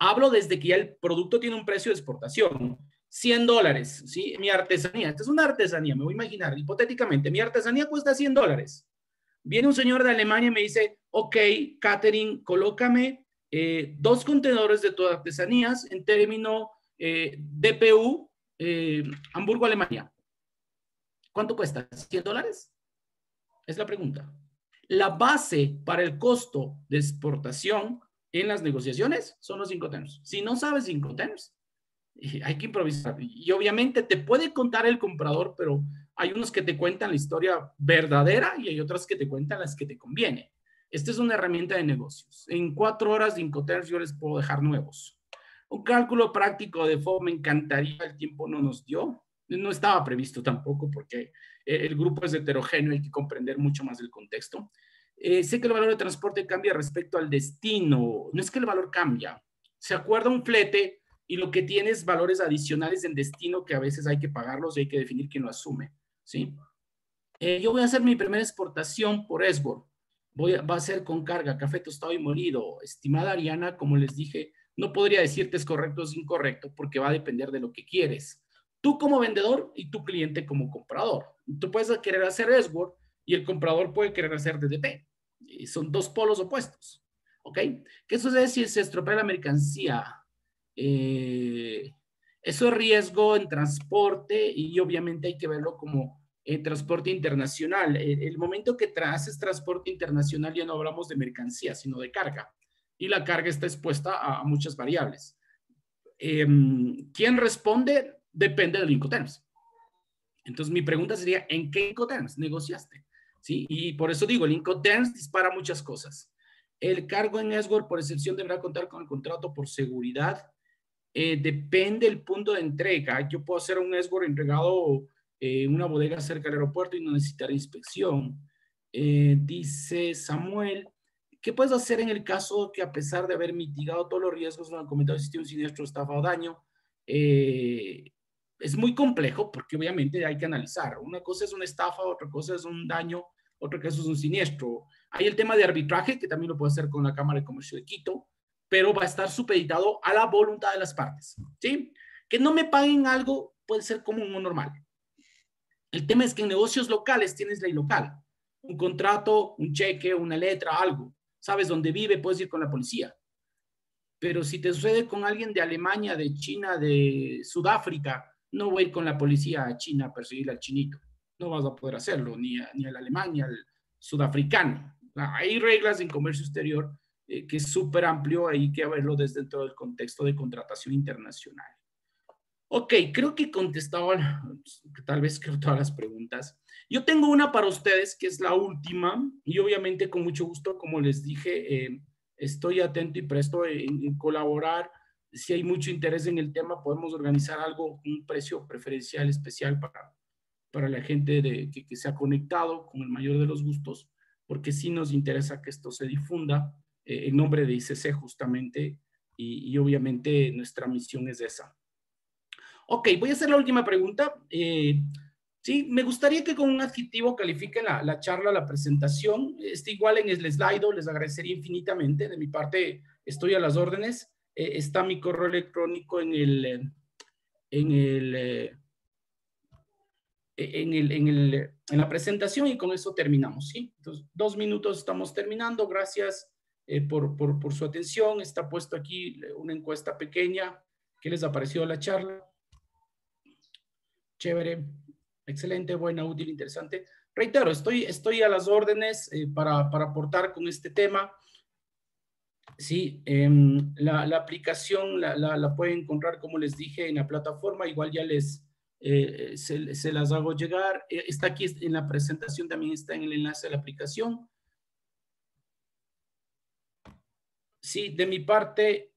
Hablo desde que ya el producto tiene un precio de exportación. $100, ¿sí? Mi artesanía, esta es una artesanía, me voy a imaginar, hipotéticamente, mi artesanía cuesta $100. Viene un señor de Alemania y me dice, ok, catering, colócame 2 contenedores de tus artesanías en término DPU, Hamburgo, Alemania. ¿Cuánto cuesta? $100? Es la pregunta. La base para el costo de exportación en las negociaciones son los Incoterms. Si no sabes Incoterms, hay que improvisar. Y obviamente te puede contar el comprador, pero hay unos que te cuentan la historia verdadera y hay otras que te cuentan las que te conviene. Esta es una herramienta de negocios. En 4 horas de Incoterms yo les puedo dejar nuevos. Un cálculo práctico de FOB me encantaría, el tiempo no nos dio. No estaba previsto tampoco porque el grupo es heterogéneo, hay que comprender mucho más el contexto. Sé que el valor de transporte cambia respecto al destino. No es que el valor cambia. Se acuerda un flete y lo que tiene es valores adicionales en destino que a veces hay que pagarlos y hay que definir quién lo asume, ¿sí? Yo voy a hacer mi primera exportación por Esbor. Va a ser con carga, café tostado y molido. Estimada Ariana, como les dije, no podría decirte es correcto o es incorrecto porque va a depender de lo que quieres. Tú como vendedor y tu cliente como comprador. Tú puedes querer hacer Esbor y el comprador puede querer hacer DDP. Son 2 polos opuestos, ¿ok? ¿Qué sucede si se estropea la mercancía? Eso es riesgo en transporte y obviamente hay que verlo como transporte internacional. El momento que haces transporte internacional ya no hablamos de mercancía, sino de carga. Y la carga está expuesta a muchas variables. ¿Quién responde? Depende del Incoterms. Entonces mi pregunta sería, ¿en qué Incoterms negociaste? ¿Sí? Y por eso digo, el Incoterms dispara muchas cosas. El cargo en escort por excepción deberá contar con el contrato por seguridad. Depende del punto de entrega. Yo puedo hacer un escort entregado en una bodega cerca del aeropuerto y no necesitar inspección. Dice Samuel, ¿qué puedes hacer en el caso que a pesar de haber mitigado todos los riesgos, no han comentado existió un siniestro, estafa o daño? Es muy complejo porque obviamente hay que analizar. Una cosa es una estafa, otra cosa es un daño, otra cosa es un siniestro. Hay el tema de arbitraje, que también lo puede hacer con la Cámara de Comercio de Quito, pero va a estar supeditado a la voluntad de las partes, ¿sí? Que no me paguen algo puede ser común o normal. El tema es que en negocios locales tienes ley local. Un contrato, un cheque, una letra, algo. Sabes dónde vive, puedes ir con la policía. Pero si te sucede con alguien de Alemania, de China, de Sudáfrica, no voy a ir con la policía a China a perseguir al chinito. No vas a poder hacerlo, ni al alemán, ni al sudafricano. Hay reglas en comercio exterior que es súper amplio, hay que verlo desde dentro del contexto de contratación internacional. Ok, creo que contestaba tal vez creo todas las preguntas. Yo tengo una para ustedes que es la última y obviamente con mucho gusto, como les dije, estoy atento y presto en colaborar. Si hay mucho interés en el tema, podemos organizar algo, un precio preferencial especial para la gente que se ha conectado con el mayor de los gustos, porque sí nos interesa que esto se difunda en nombre de ICC justamente y obviamente nuestra misión es esa. Ok, voy a hacer la última pregunta. Sí, me gustaría que con un adjetivo califiquen la charla, la presentación. Igual en el slide, les agradecería infinitamente. De mi parte, estoy a las órdenes. Está mi correo electrónico en la presentación y con eso terminamos, ¿sí? Entonces, 2 minutos estamos terminando. Gracias por su atención. Está puesto aquí una encuesta pequeña. ¿Qué les ha parecido la charla? Chévere, excelente, buena, útil, interesante. Reitero, estoy a las órdenes para aportar con este tema. Sí, la aplicación la pueden encontrar, como les dije, en la plataforma. Igual ya se las hago llegar. Está aquí en la presentación, también está en el enlace de la aplicación. Sí, de mi parte,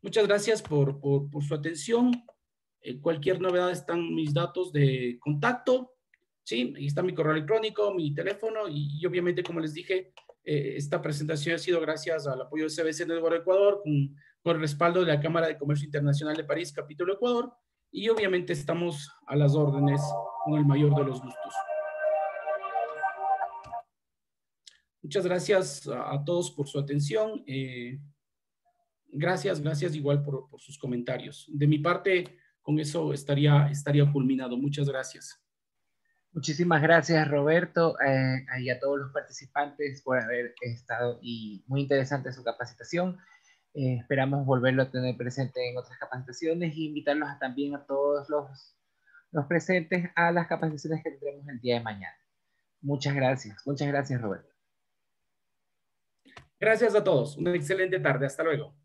muchas gracias por su atención. Cualquier novedad están mis datos de contacto, ¿sí? Ahí está mi correo electrónico, mi teléfono y obviamente, como les dije, esta presentación ha sido gracias al apoyo de CBC Network Ecuador con el respaldo de la Cámara de Comercio Internacional de París, capítulo Ecuador, y obviamente estamos a las órdenes con el mayor de los gustos. Muchas gracias a todos por su atención. Gracias igual por sus comentarios. De mi parte, con eso estaría culminado. Muchas gracias. Muchísimas gracias, Roberto, y a todos los participantes por haber estado y muy interesante su capacitación. Esperamos volverlo a tener presente en otras capacitaciones y invitarlos también a todos los presentes a las capacitaciones que tendremos el día de mañana. Muchas gracias, Roberto. Gracias a todos. Una excelente tarde. Hasta luego.